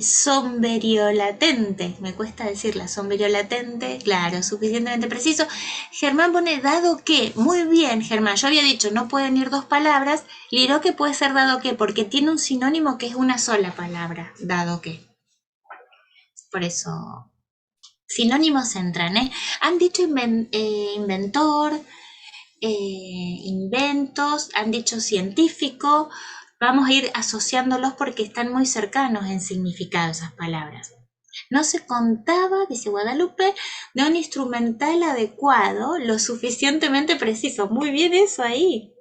Sombreolatente, me cuesta decirla, sombreolatente, claro, suficientemente preciso. Germán pone dado que, muy bien, Germán, yo había dicho no pueden ir dos palabras, liroque puede ser dado que, porque tiene un sinónimo que es una sola palabra, dado que. Por eso, sinónimos entran, ¿eh? Han dicho inventor, inventos, han dicho científico, vamos a ir asociándolos porque están muy cercanos en significado esas palabras. No se contaba, dice Guadalupe, de un instrumental adecuado, lo suficientemente preciso. Muy bien eso ahí.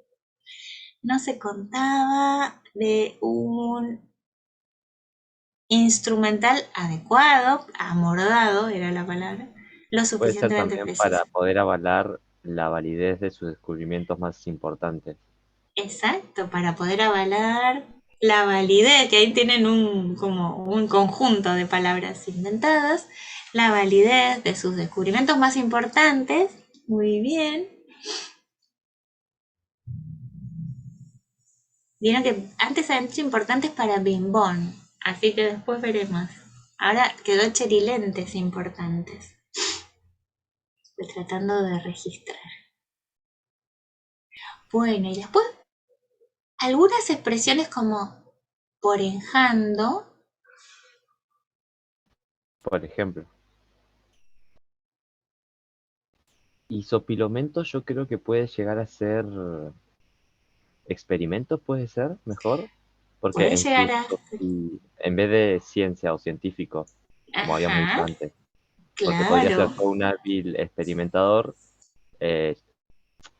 No se contaba de un instrumental adecuado, amordado era la palabra, lo Puede ser suficientemente también preciso. para poder avalar la validez de sus descubrimientos más importantes. Exacto, para poder avalar la validez, que ahí tienen como un conjunto de palabras inventadas, la validez de sus descubrimientos más importantes. Muy bien. Vieron que antes habían dicho importantes para Bimbón, así que después veremos. Ahora quedó cherilentes importantes. Estoy tratando de registrar. Bueno, y después algunas expresiones como porejando. Por ejemplo. Isopilomento yo creo que puede llegar a ser experimentos, puede ser mejor. Porque Puede en llegar a... en vez de ciencia o científico, como habíamos dicho Ajá, antes, porque podría ser claro. todo un hábil experimentador, eh,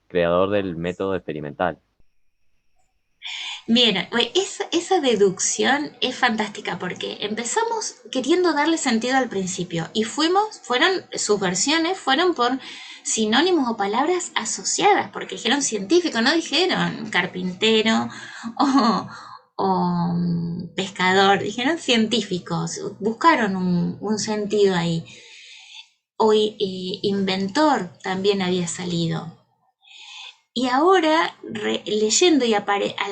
creador del método experimental. Bien, esa deducción es fantástica porque empezamos queriendo darle sentido al principio y sus versiones fueron por sinónimos o palabras asociadas, porque dijeron científico, no dijeron carpintero o, o pescador, dijeron científicos, buscaron un sentido ahí. Hoy inventor también había salido. Y ahora, leyendo y al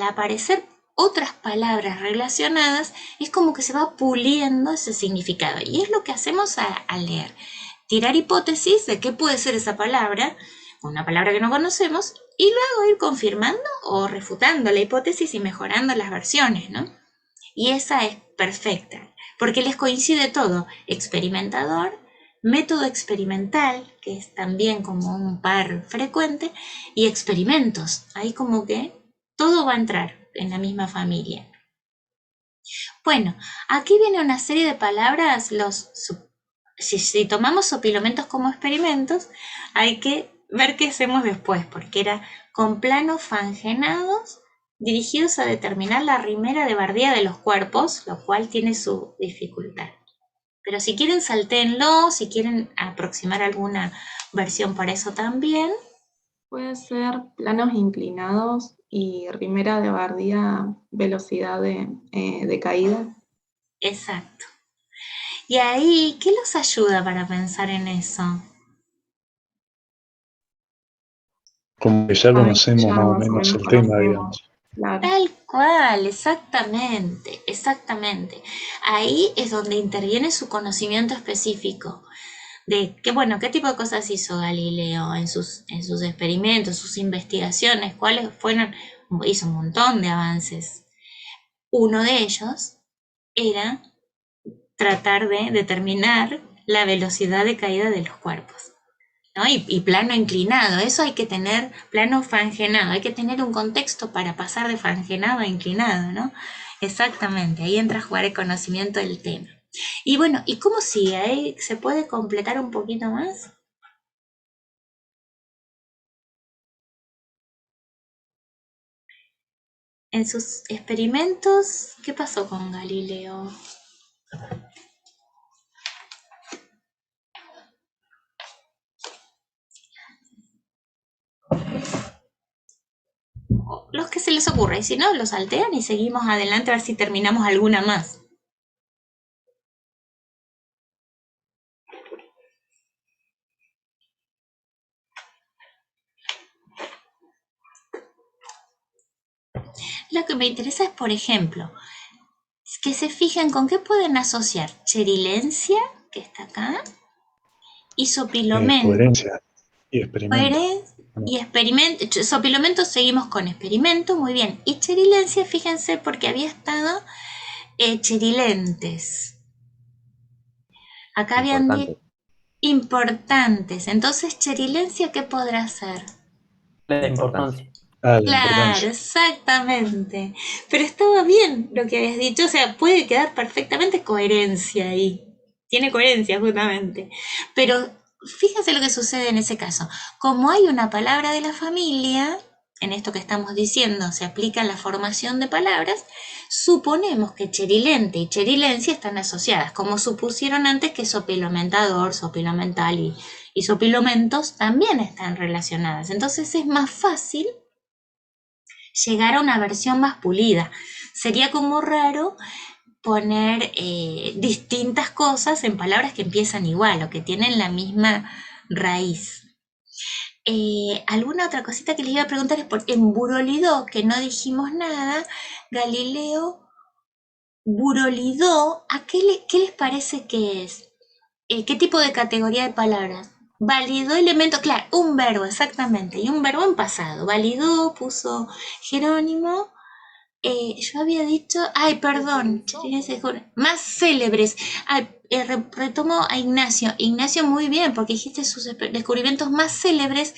aparecer otras palabras relacionadas, es como que se va puliendo ese significado. Y es lo que hacemos al leer. Tirar hipótesis de qué puede ser esa palabra, una palabra que no conocemos, y luego ir confirmando o refutando la hipótesis y mejorando las versiones, ¿no? Y esa es perfecta, porque les coincide todo, experimentador, método experimental, que es también como un par frecuente, y experimentos, ahí como que todo va a entrar en la misma familia. Bueno, aquí viene una serie de palabras, si tomamos sopilomentos como experimentos, hay que ver qué hacemos después, porque era con planos fangenados dirigidos a determinar la rimera de bardía de los cuerpos, lo cual tiene su dificultad. Pero si quieren, saltéenlo, si quieren aproximar alguna versión para eso también. Puede ser planos inclinados y rimera de bardía, velocidad de caída. Exacto. Y ahí, ¿qué los ayuda para pensar en eso? Como que ya conocemos Ya más o más o menos menos el tema, conocemos. digamos. Claro. Tal cual, exactamente, exactamente. Ahí es donde interviene su conocimiento específico de qué tipo de cosas hizo Galileo en sus experimentos, sus investigaciones, cuáles fueron, hizo un montón de avances. Uno de ellos era tratar de determinar la velocidad de caída de los cuerpos. ¿No? Y plano inclinado, eso hay que tener, plano fangenado, hay que tener un contexto para pasar de fangenado a inclinado, ¿no? Exactamente, ahí entra a jugar el conocimiento del tema. Y bueno, ¿y cómo sigue? Ahí se puede completar un poquito más. En sus experimentos, ¿qué pasó con Galileo? Los que se les ocurra, y si no, los saltean y seguimos adelante a ver si terminamos alguna más. Lo que me interesa es, por ejemplo, que se fijen con qué pueden asociar cherilencia, que está acá, y sopilomento. Coherencia y experimento. Y experimento, sopilomento seguimos con experimento, muy bien. Y cherilencia, fíjense, porque había estado cherilentes. Acá habían dicho importantes. Entonces, cherilencia, ¿qué podrá ser? La importancia. Ah, la Claro, importancia. exactamente. Pero estaba bien lo que habías dicho, o sea, puede quedar perfectamente coherencia ahí. Tiene coherencia, justamente. Pero fíjense lo que sucede en ese caso. Como hay una palabra de la familia, en esto que estamos diciendo, se aplica la formación de palabras, suponemos que cherilente y cherilencia están asociadas, como supusieron antes que sopilomentador, sopilomental y sopilomentos también están relacionadas. Entonces es más fácil llegar a una versión más pulida. Sería como raro poner distintas cosas en palabras que empiezan igual o que tienen la misma raíz. Alguna otra cosita que les iba a preguntar es por en Burolidó, que no dijimos nada, Galileo Burolidó, ¿qué les parece que es? ¿Qué tipo de categoría de palabras? Validó elemento, claro, un verbo, exactamente, y un verbo en pasado. Validó, puso Jerónimo. Yo había dicho, ay, perdón, más célebres. Retomo a Ignacio. Ignacio, muy bien, porque dijiste sus descubrimientos más célebres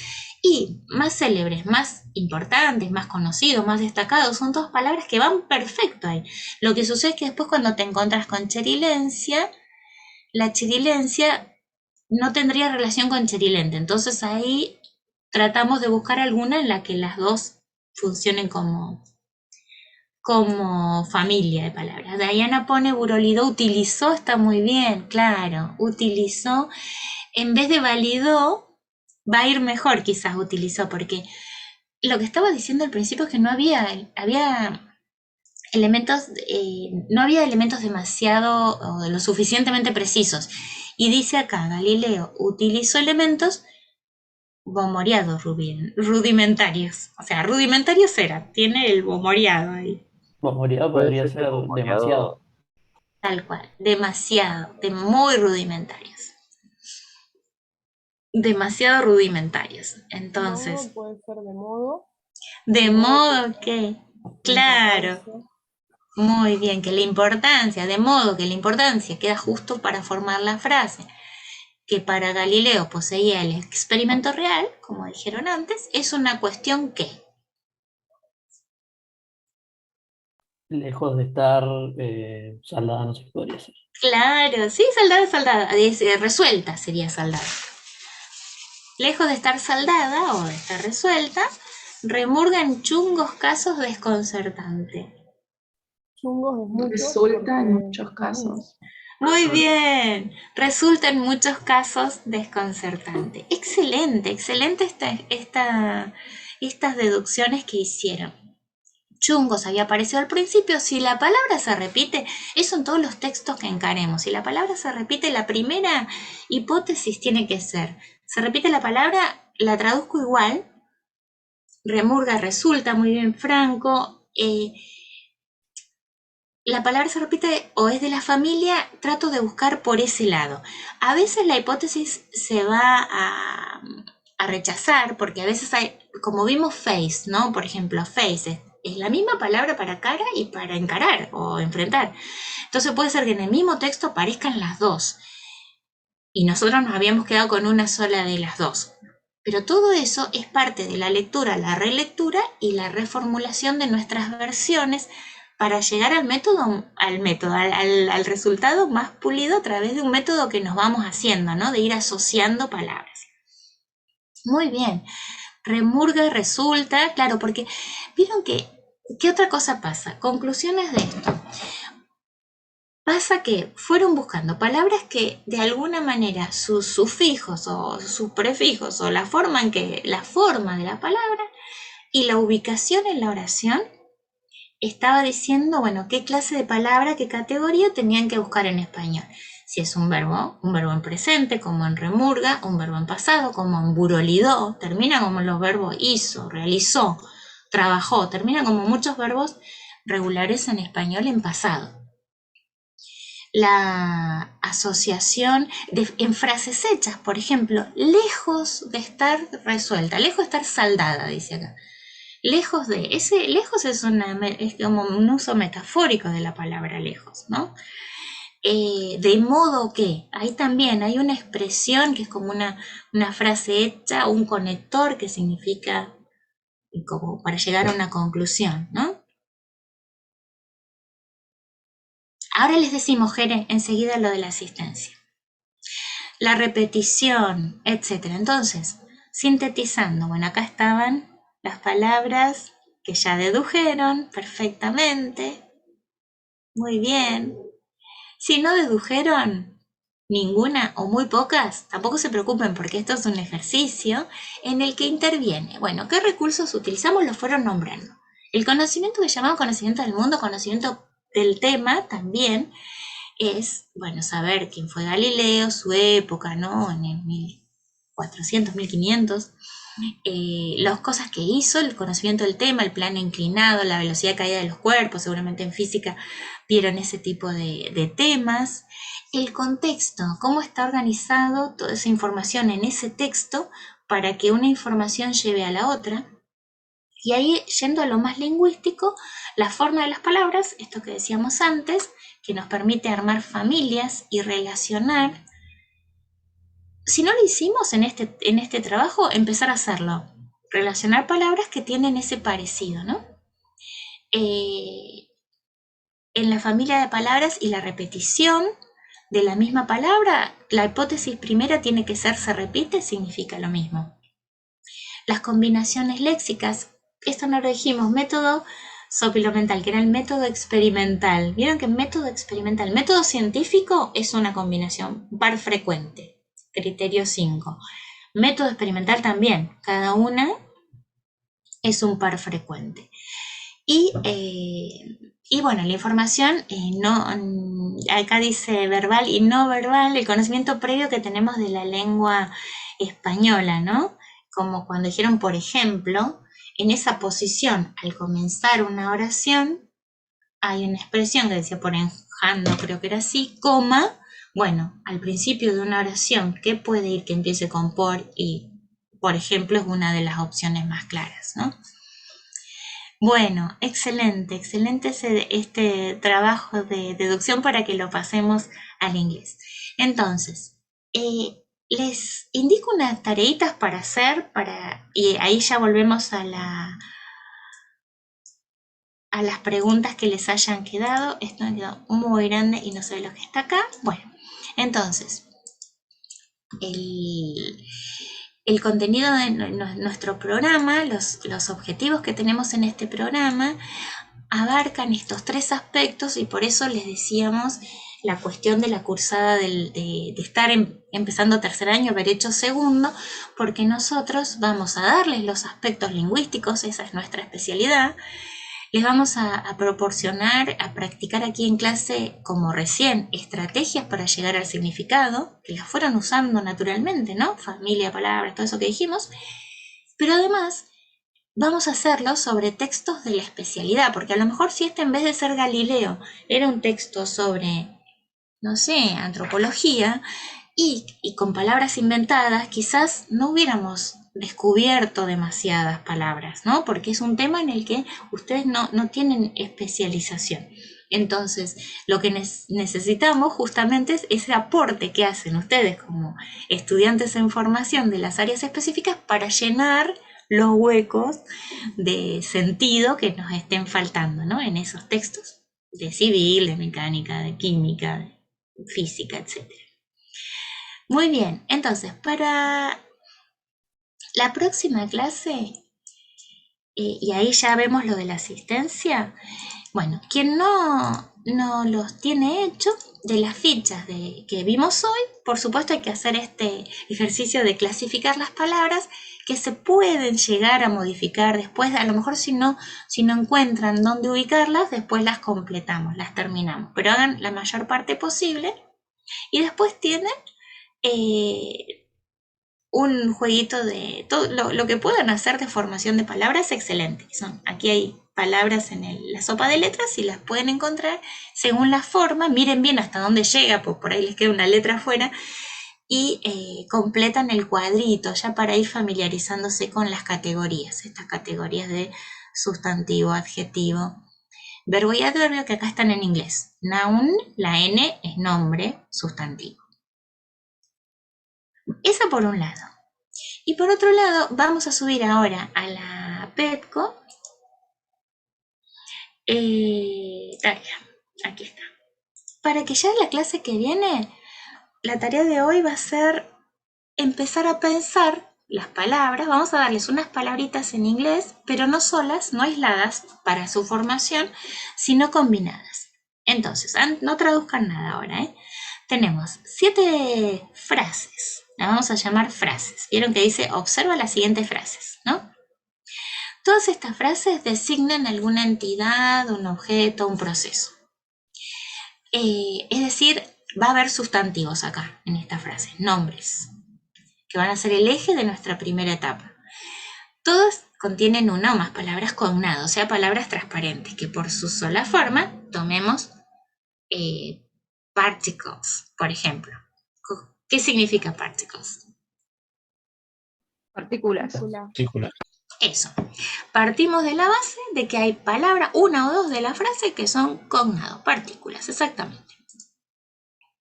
Y más célebres, más importantes, más conocidos, más destacados, son todas palabras que van perfecto ahí. Lo que sucede es que después cuando te encuentras con cherilencia, la cherilencia no tendría relación con cherilente. Entonces ahí tratamos de buscar alguna en la que las dos funcionen como familia de palabras. Diana pone burolidó, utilizó, está muy bien, claro, utilizó. En vez de validó, va a ir mejor quizás utilizó, porque lo que estaba diciendo al principio es que no había elementos, no había elementos demasiado o lo suficientemente precisos. Y dice acá, Galileo utilizó elementos bomoriados rudimentarios. O sea, rudimentarios era, tiene el bomoriado ahí. Bomoriado Puede podría ser ser bomboreado. demasiado. Tal cual, demasiado, muy rudimentarios. Demasiado rudimentarios. Entonces, Puede ser de modo. de modo que, claro, muy bien, que la importancia, de modo que la importancia queda justo para formar la frase, que para Galileo poseía el experimento real, como dijeron antes, es una cuestión que, Lejos de estar saldada, no sé qué podría ser. claro, sí, saldada, resuelta sería saldada. Lejos de estar saldada o de estar resuelta, remurga en chungos casos desconcertante. Chungos es mucho. Resulta en muchos casos. Muy bien, resulta en muchos casos desconcertante. Excelente, excelente estas deducciones que hicieron. Chungos había aparecido al principio. Si la palabra se repite, eso en todos los textos que encaremos. Si la palabra se repite, la primera hipótesis tiene que ser, se repite la palabra, la traduzco igual, remurga, resulta, muy bien, Franco, la palabra se repite o es de la familia, trato de buscar por ese lado. A veces la hipótesis se va a rechazar, porque a veces hay, como vimos face, ¿no? Por ejemplo, face es la misma palabra para cara y para encarar o enfrentar. Entonces puede ser que en el mismo texto aparezcan las dos. Y nosotros nos habíamos quedado con una sola de las dos. Pero todo eso es parte de la lectura, la relectura y la reformulación de nuestras versiones para llegar al resultado más pulido a través de un método que nos vamos haciendo, ¿no? De ir asociando palabras. Muy bien. Remurga, resulta, claro, porque vieron que, ¿qué otra cosa pasa? Conclusiones de esto. Pasa que fueron buscando palabras que de alguna manera sus sufijos o sus prefijos o la forma de la palabra y la ubicación en la oración estaba diciendo, bueno, qué clase de palabra, qué categoría tenían que buscar en español. Si es un verbo en presente, como en remurga, un verbo en pasado, como en burolidó, termina como los verbos hizo, realizó, trabajó, termina como muchos verbos regulares en español en pasado. La asociación en frases hechas, por ejemplo, lejos de estar resuelta, lejos de estar saldada, dice acá. Lejos de, lejos es como un uso metafórico de la palabra lejos, ¿no? De modo que, ahí también hay una expresión que es como una frase hecha, un conector que significa como para llegar a una conclusión, ¿no? Ahora les decimos, Jere, enseguida lo de la asistencia. La repetición, etc. Entonces, sintetizando, bueno, acá estaban las palabras que ya dedujeron perfectamente. Muy bien. Si no dedujeron ninguna o muy pocas, tampoco se preocupen porque esto es un ejercicio en el que interviene. Bueno, ¿qué recursos utilizamos? Los fueron nombrando. El conocimiento que llamamos conocimiento del mundo, conocimiento del tema también es, bueno, saber quién fue Galileo, su época, ¿no? En el 1400, 1500. Las cosas que hizo, el conocimiento del tema, el plano inclinado, la velocidad de caída de los cuerpos, seguramente en física vieron ese tipo de temas. El contexto, cómo está organizado toda esa información en ese texto para que una información lleve a la otra. Y ahí, yendo a lo más lingüístico, la forma de las palabras, esto que decíamos antes, que nos permite armar familias y relacionar. Si no lo hicimos en este trabajo, empezar a hacerlo. relacionar palabras que tienen ese parecido, ¿no? En la familia de palabras y la repetición de la misma palabra, la hipótesis primera tiene que ser se repite, significa lo mismo. Las combinaciones léxicas, esto no lo dijimos, método sopilomental, que era el método experimental. Vieron que método experimental, método científico es una combinación, par frecuente, criterio 5. Método experimental también, cada una es un par frecuente. Y bueno, la información, acá dice verbal y no verbal, el conocimiento previo que tenemos de la lengua española, ¿no? Como cuando dijeron, por ejemplo, en esa posición, al comenzar una oración, hay una expresión que decía por ejemplo, creo que era así, coma, bueno, al principio de una oración, ¿qué puede ir que empiece con por y, por ejemplo, es una de las opciones más claras, ¿no? Bueno, excelente, excelente este trabajo de deducción para que lo pasemos al inglés. Entonces, les indico unas tareitas para hacer, y ahí ya volvemos a las preguntas que les hayan quedado. Esto me quedó muy grande y no sé lo que está acá. Bueno, entonces, el contenido de nuestro programa, los objetivos que tenemos en este programa, abarcan estos 3 aspectos y por eso les decíamos la cuestión de la cursada de estar empezando tercer año, haber hecho segundo, porque nosotros vamos a darles los aspectos lingüísticos, esa es nuestra especialidad. Les vamos a proporcionar, a practicar aquí en clase, como recién, estrategias para llegar al significado, que las fueron usando naturalmente, ¿no? Familia, palabras, todo eso que dijimos. Pero además, vamos a hacerlo sobre textos de la especialidad, porque a lo mejor si en vez de ser Galileo, era un texto sobre, no sé, antropología, y con palabras inventadas, quizás no hubiéramos descubierto demasiadas palabras, ¿no? Porque es un tema en el que ustedes no tienen especialización. Entonces, lo que necesitamos justamente es ese aporte que hacen ustedes como estudiantes en formación de las áreas específicas para llenar los huecos de sentido que nos estén faltando, ¿no? En esos textos de civil, de mecánica, de química, de física, etc. Muy bien, entonces para la próxima clase, y ahí ya vemos lo de la asistencia, bueno, quien no los tiene hecho, de las fichas que vimos hoy, por supuesto hay que hacer este ejercicio de clasificar las palabras que se pueden llegar a modificar después, a lo mejor si no encuentran dónde ubicarlas, después las completamos, las terminamos, pero hagan la mayor parte posible y después tienen un jueguito de todo lo que puedan hacer de formación de palabras, excelente. Aquí hay palabras en la sopa de letras y las pueden encontrar según la forma, miren bien hasta dónde llega, pues por ahí les queda una letra afuera, y completan el cuadrito ya para ir familiarizándose con las categorías, estas categorías de sustantivo, adjetivo, verbo y adverbio que acá están en inglés. Noun, la N es nombre, sustantivo. Esa por un lado. Y por otro lado, vamos a subir ahora a la PEPCO. Tarea, aquí está. Para que ya en la clase que viene, la tarea de hoy va a ser empezar a pensar las palabras. Vamos a darles unas palabritas en inglés, pero no solas, no aisladas para su formación, sino combinadas. Entonces, no traduzcan nada ahora, ¿eh? Tenemos 7 frases. Las vamos a llamar frases. Vieron que dice, observa las siguientes frases, ¿no? Todas estas frases designan alguna entidad, un objeto, un proceso. Es decir, va a haber sustantivos acá, en esta frase, nombres, que van a ser el eje de nuestra primera etapa. Todas contienen una o más palabras cognadas, o sea, palabras transparentes, que por su sola forma tomemos particles, por ejemplo. ¿Qué significa particles? Partículas. Eso. Partimos de la base de que hay palabra, una o dos de la frase que son cognados, partículas, exactamente.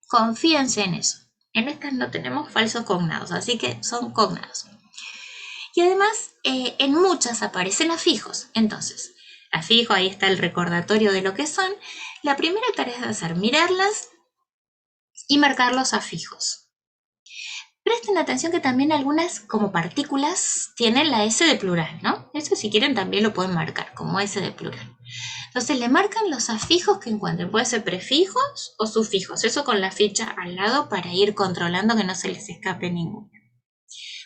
Confíense en eso. En estas no tenemos falsos cognados, así que son cognados. Y además, en muchas aparecen afijos. Entonces, afijo, ahí está el recordatorio de lo que son. La primera tarea es hacer mirarlas y marcar los afijos. Presten atención que también algunas, como partículas, tienen la S de plural, ¿no? Eso si quieren también lo pueden marcar como S de plural. Entonces le marcan los afijos que encuentren. Puede ser prefijos o sufijos. Eso con la ficha al lado para ir controlando que no se les escape ninguno.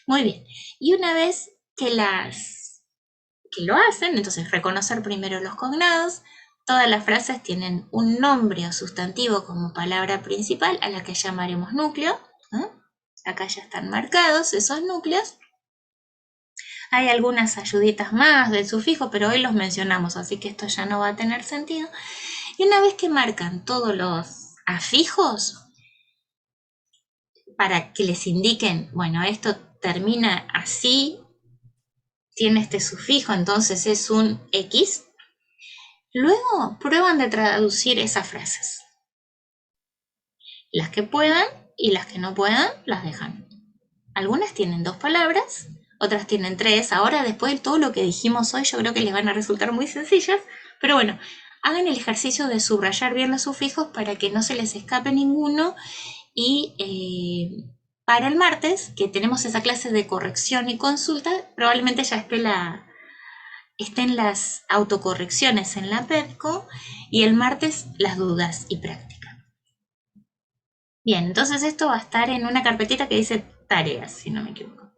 Muy bien. Y una vez que lo hacen, entonces reconocer primero los cognados. Todas las frases tienen un nombre o sustantivo como palabra principal a la que llamaremos núcleo, ¿no? Acá ya están marcados esos núcleos. Hay algunas ayuditas más del sufijo, pero hoy los mencionamos, así que esto ya no va a tener sentido. Y una vez que marcan todos los afijos, para que les indiquen, bueno, esto termina así, tiene este sufijo, entonces es un X. Luego prueban de traducir esas frases. Las que puedan y las que no puedan, las dejan. Algunas tienen 2 palabras, otras tienen 3. Ahora, después de todo lo que dijimos hoy, yo creo que les van a resultar muy sencillas. Pero bueno, hagan el ejercicio de subrayar bien los sufijos para que no se les escape ninguno. Y para el martes, que tenemos esa clase de corrección y consulta, probablemente ya estén las autocorrecciones en la PEDCO y el martes las dudas y práctica. Bien, entonces esto va a estar en una carpetita que dice tareas, si no me equivoco.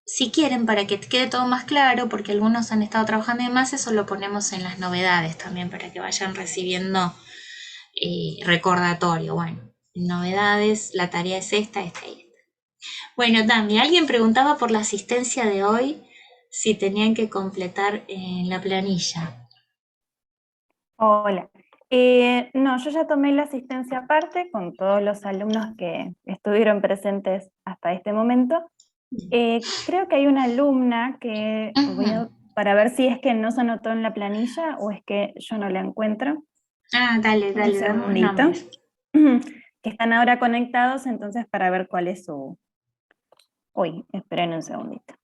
Si quieren, para que quede todo más claro, porque algunos han estado trabajando y más, eso lo ponemos en las novedades también, para que vayan recibiendo recordatorio. Bueno, novedades, la tarea es esta, esta y esta. Bueno, Tami, alguien preguntaba por la asistencia de hoy, si tenían que completar en la planilla. Hola. No, yo ya tomé la asistencia aparte con todos los alumnos que estuvieron presentes hasta este momento. Creo que hay una alumna que para ver si es que no se anotó en la planilla o es que yo no la encuentro. Dale, Un dame segundito. nombres. Que están ahora conectados, entonces para ver cuál es su... Uy, esperen un segundito.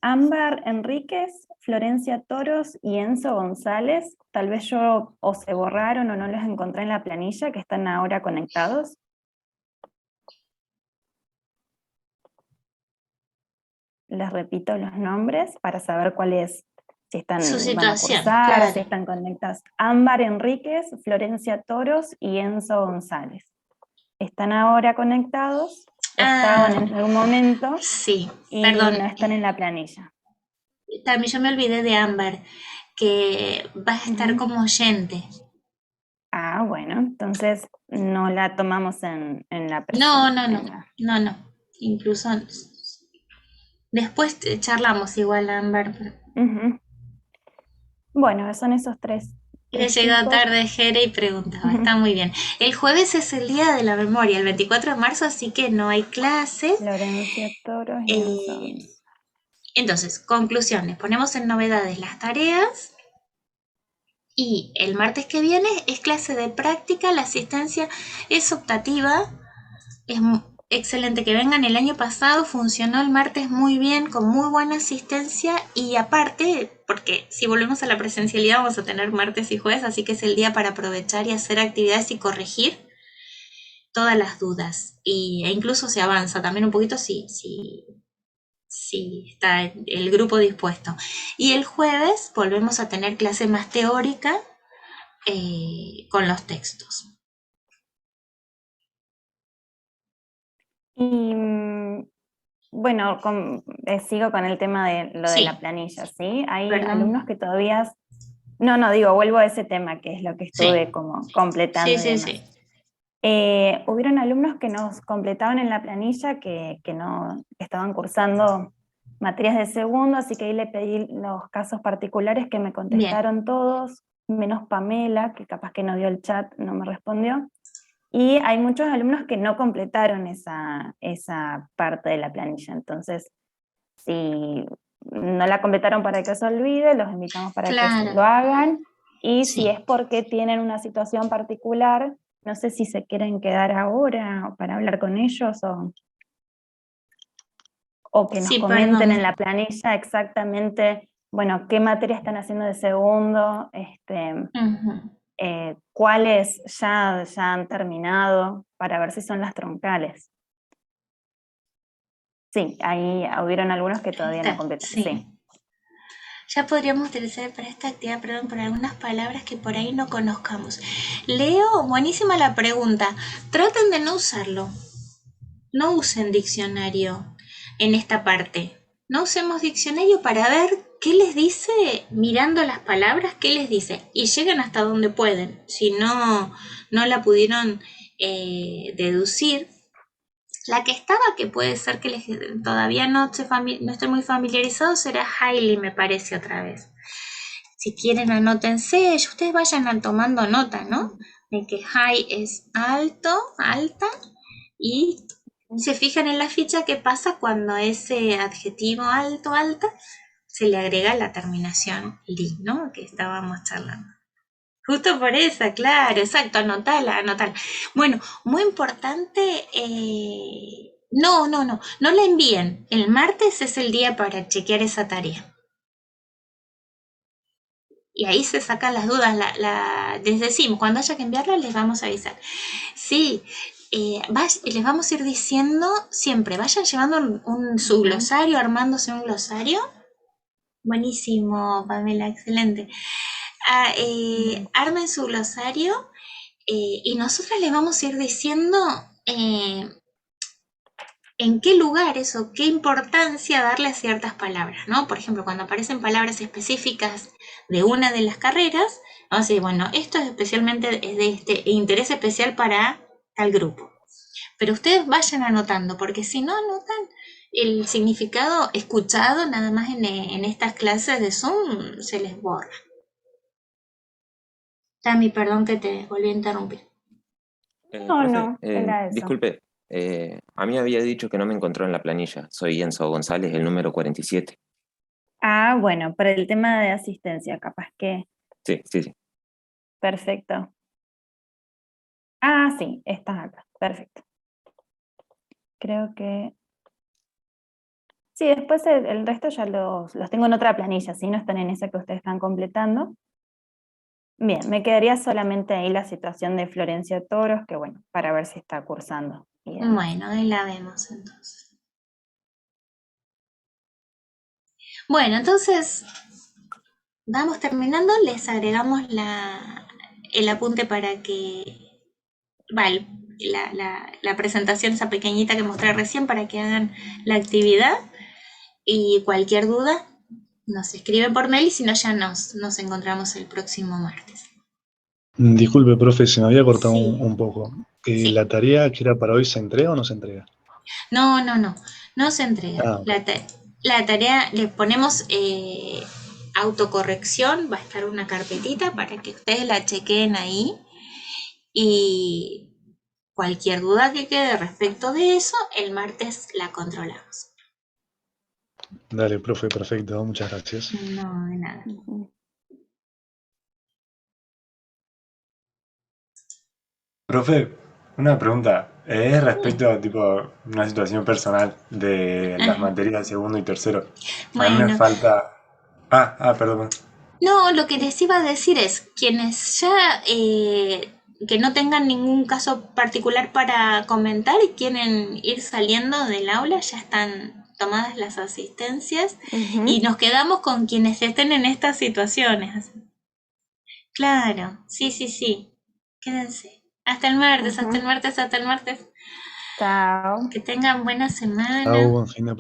Ámbar Enríquez, Florencia Toros y Enzo González, tal vez yo o se borraron o no los encontré en la planilla, que están ahora conectados. Les repito los nombres para saber cuál es, si están, Su van a situación, cursar, claro. si están conectados. Ámbar Enríquez, Florencia Toros y Enzo González. Están ahora conectados, estaban en algún momento sí, y perdón. no están en la planilla. También yo me olvidé de Ámbar, que va a estar como oyente. Ah, bueno, entonces no la tomamos en la No. Incluso después charlamos igual, Ámbar. Bueno, son esos tres. Le llegó tarde Jere y preguntaba, está muy bien. El jueves es el día de la memoria, el 24 de marzo, así que no hay clases. Florencia Toros y Enzo. Entonces, conclusiones, ponemos en novedades las tareas. Y el martes que viene es clase de práctica, la asistencia es optativa, es excelente que vengan. El año pasado funcionó el martes muy bien, con muy buena asistencia y aparte, porque si volvemos a la presencialidad vamos a tener martes y jueves, así que es el día para aprovechar y hacer actividades y corregir todas las dudas. E incluso se avanza también un poquito si está el grupo dispuesto. Y el jueves volvemos a tener clase más teórica con los textos. Y bueno, sigo con el tema de lo de la planilla, ¿sí? Hay alumnos que todavía... No, digo, vuelvo a ese tema que es lo que estuve como completando. Sí. Hubieron alumnos que nos completaban en la planilla que estaban cursando materias de segundo, así que ahí le pedí los casos particulares que me contestaron todos, menos Pamela, que capaz que no vio el chat, no me respondió. Y hay muchos alumnos que no completaron esa parte de la planilla, entonces si no la completaron para que se olvide, los invitamos para que lo hagan, y si es porque tienen una situación particular, no sé si se quieren quedar ahora para hablar con ellos o... o que nos Sí, comenten perdón. en la planilla exactamente, bueno, qué materia están haciendo de segundo, Ujú. cuáles ya han terminado, para ver si son las troncales. Sí, ahí hubieron algunos que todavía no completan. Sí. Sí. Ya podríamos utilizar para esta actividad, perdón, por algunas palabras que por ahí no conozcamos. Leo, buenísima la pregunta. Traten de no usarlo. No usen diccionario en esta parte. No usemos diccionario para ver qué les dice, mirando las palabras, qué les dice. Y llegan hasta donde pueden. Si no la pudieron deducir. La que estaba, que puede ser que todavía no estoy muy familiarizado, será Hailey, me parece, otra vez. Si quieren, anótense, ustedes vayan tomando nota, ¿no? De que high es alto, alta, y se fijan en la ficha qué pasa cuando ese adjetivo alto, alta, se le agrega la terminación li, ¿no? Que estábamos charlando. Justo por esa, claro, exacto, anotala. Bueno, muy importante, no la envíen. El martes es el día para chequear esa tarea. Y ahí se sacan las dudas, les decimos, cuando haya que enviarla les vamos a avisar. Sí, les vamos a ir diciendo siempre, vayan llevando su glosario, armándose un glosario. Buenísimo, Pamela, excelente. Armen su glosario y nosotras les vamos a ir diciendo en qué lugares o qué importancia darle a ciertas palabras, ¿no? Por ejemplo, cuando aparecen palabras específicas de una de las carreras, vamos a decir, bueno, esto es especialmente es de interés especial para tal grupo. Pero ustedes vayan anotando, porque si no anotan el significado escuchado nada más en estas clases de Zoom, se les borra. Tami, perdón que te volví a interrumpir. No, era eso. Disculpe, a mí había dicho que no me encontró en la planilla. Soy Enzo González, el número 47. Ah, bueno, para el tema de asistencia, capaz que. Sí. Perfecto. Ah, sí, están acá. Perfecto. Creo que. Sí, después el resto ya los tengo en otra planilla, ¿sí? No están en esa que ustedes están completando. Bien, me quedaría solamente ahí la situación de Florencia Toros, que bueno, para ver si está cursando. Bueno, ahí la vemos entonces. Bueno, entonces vamos terminando, les agregamos el apunte para que, vale, la presentación, esa pequeñita que mostré recién, para que hagan la actividad. Y cualquier duda nos escriben por mail y si no ya nos encontramos el próximo martes. Disculpe, profe, se me había cortado Sí. un poco. Sí. ¿La tarea que era para hoy se entrega o no se entrega? No se entrega. Ah, ok. La tarea le ponemos autocorrección, va a estar una carpetita para que ustedes la chequeen ahí y cualquier duda que quede respecto de eso, el martes la controlamos. Dale, profe, perfecto, muchas gracias. No, de nada. Profe, una pregunta. Es respecto a tipo una situación personal de las Ajá. materias de segundo y tercero. A mí me Bueno. falta. Perdón. No, lo que les iba a decir es, quienes ya que no tengan ningún caso particular para comentar y quieren ir saliendo del aula, ya están tomadas las asistencias y nos quedamos con quienes estén en estas situaciones. Claro, sí. Quédense. Hasta el martes. Chao. Que tengan buena semana. Chao, buen fin de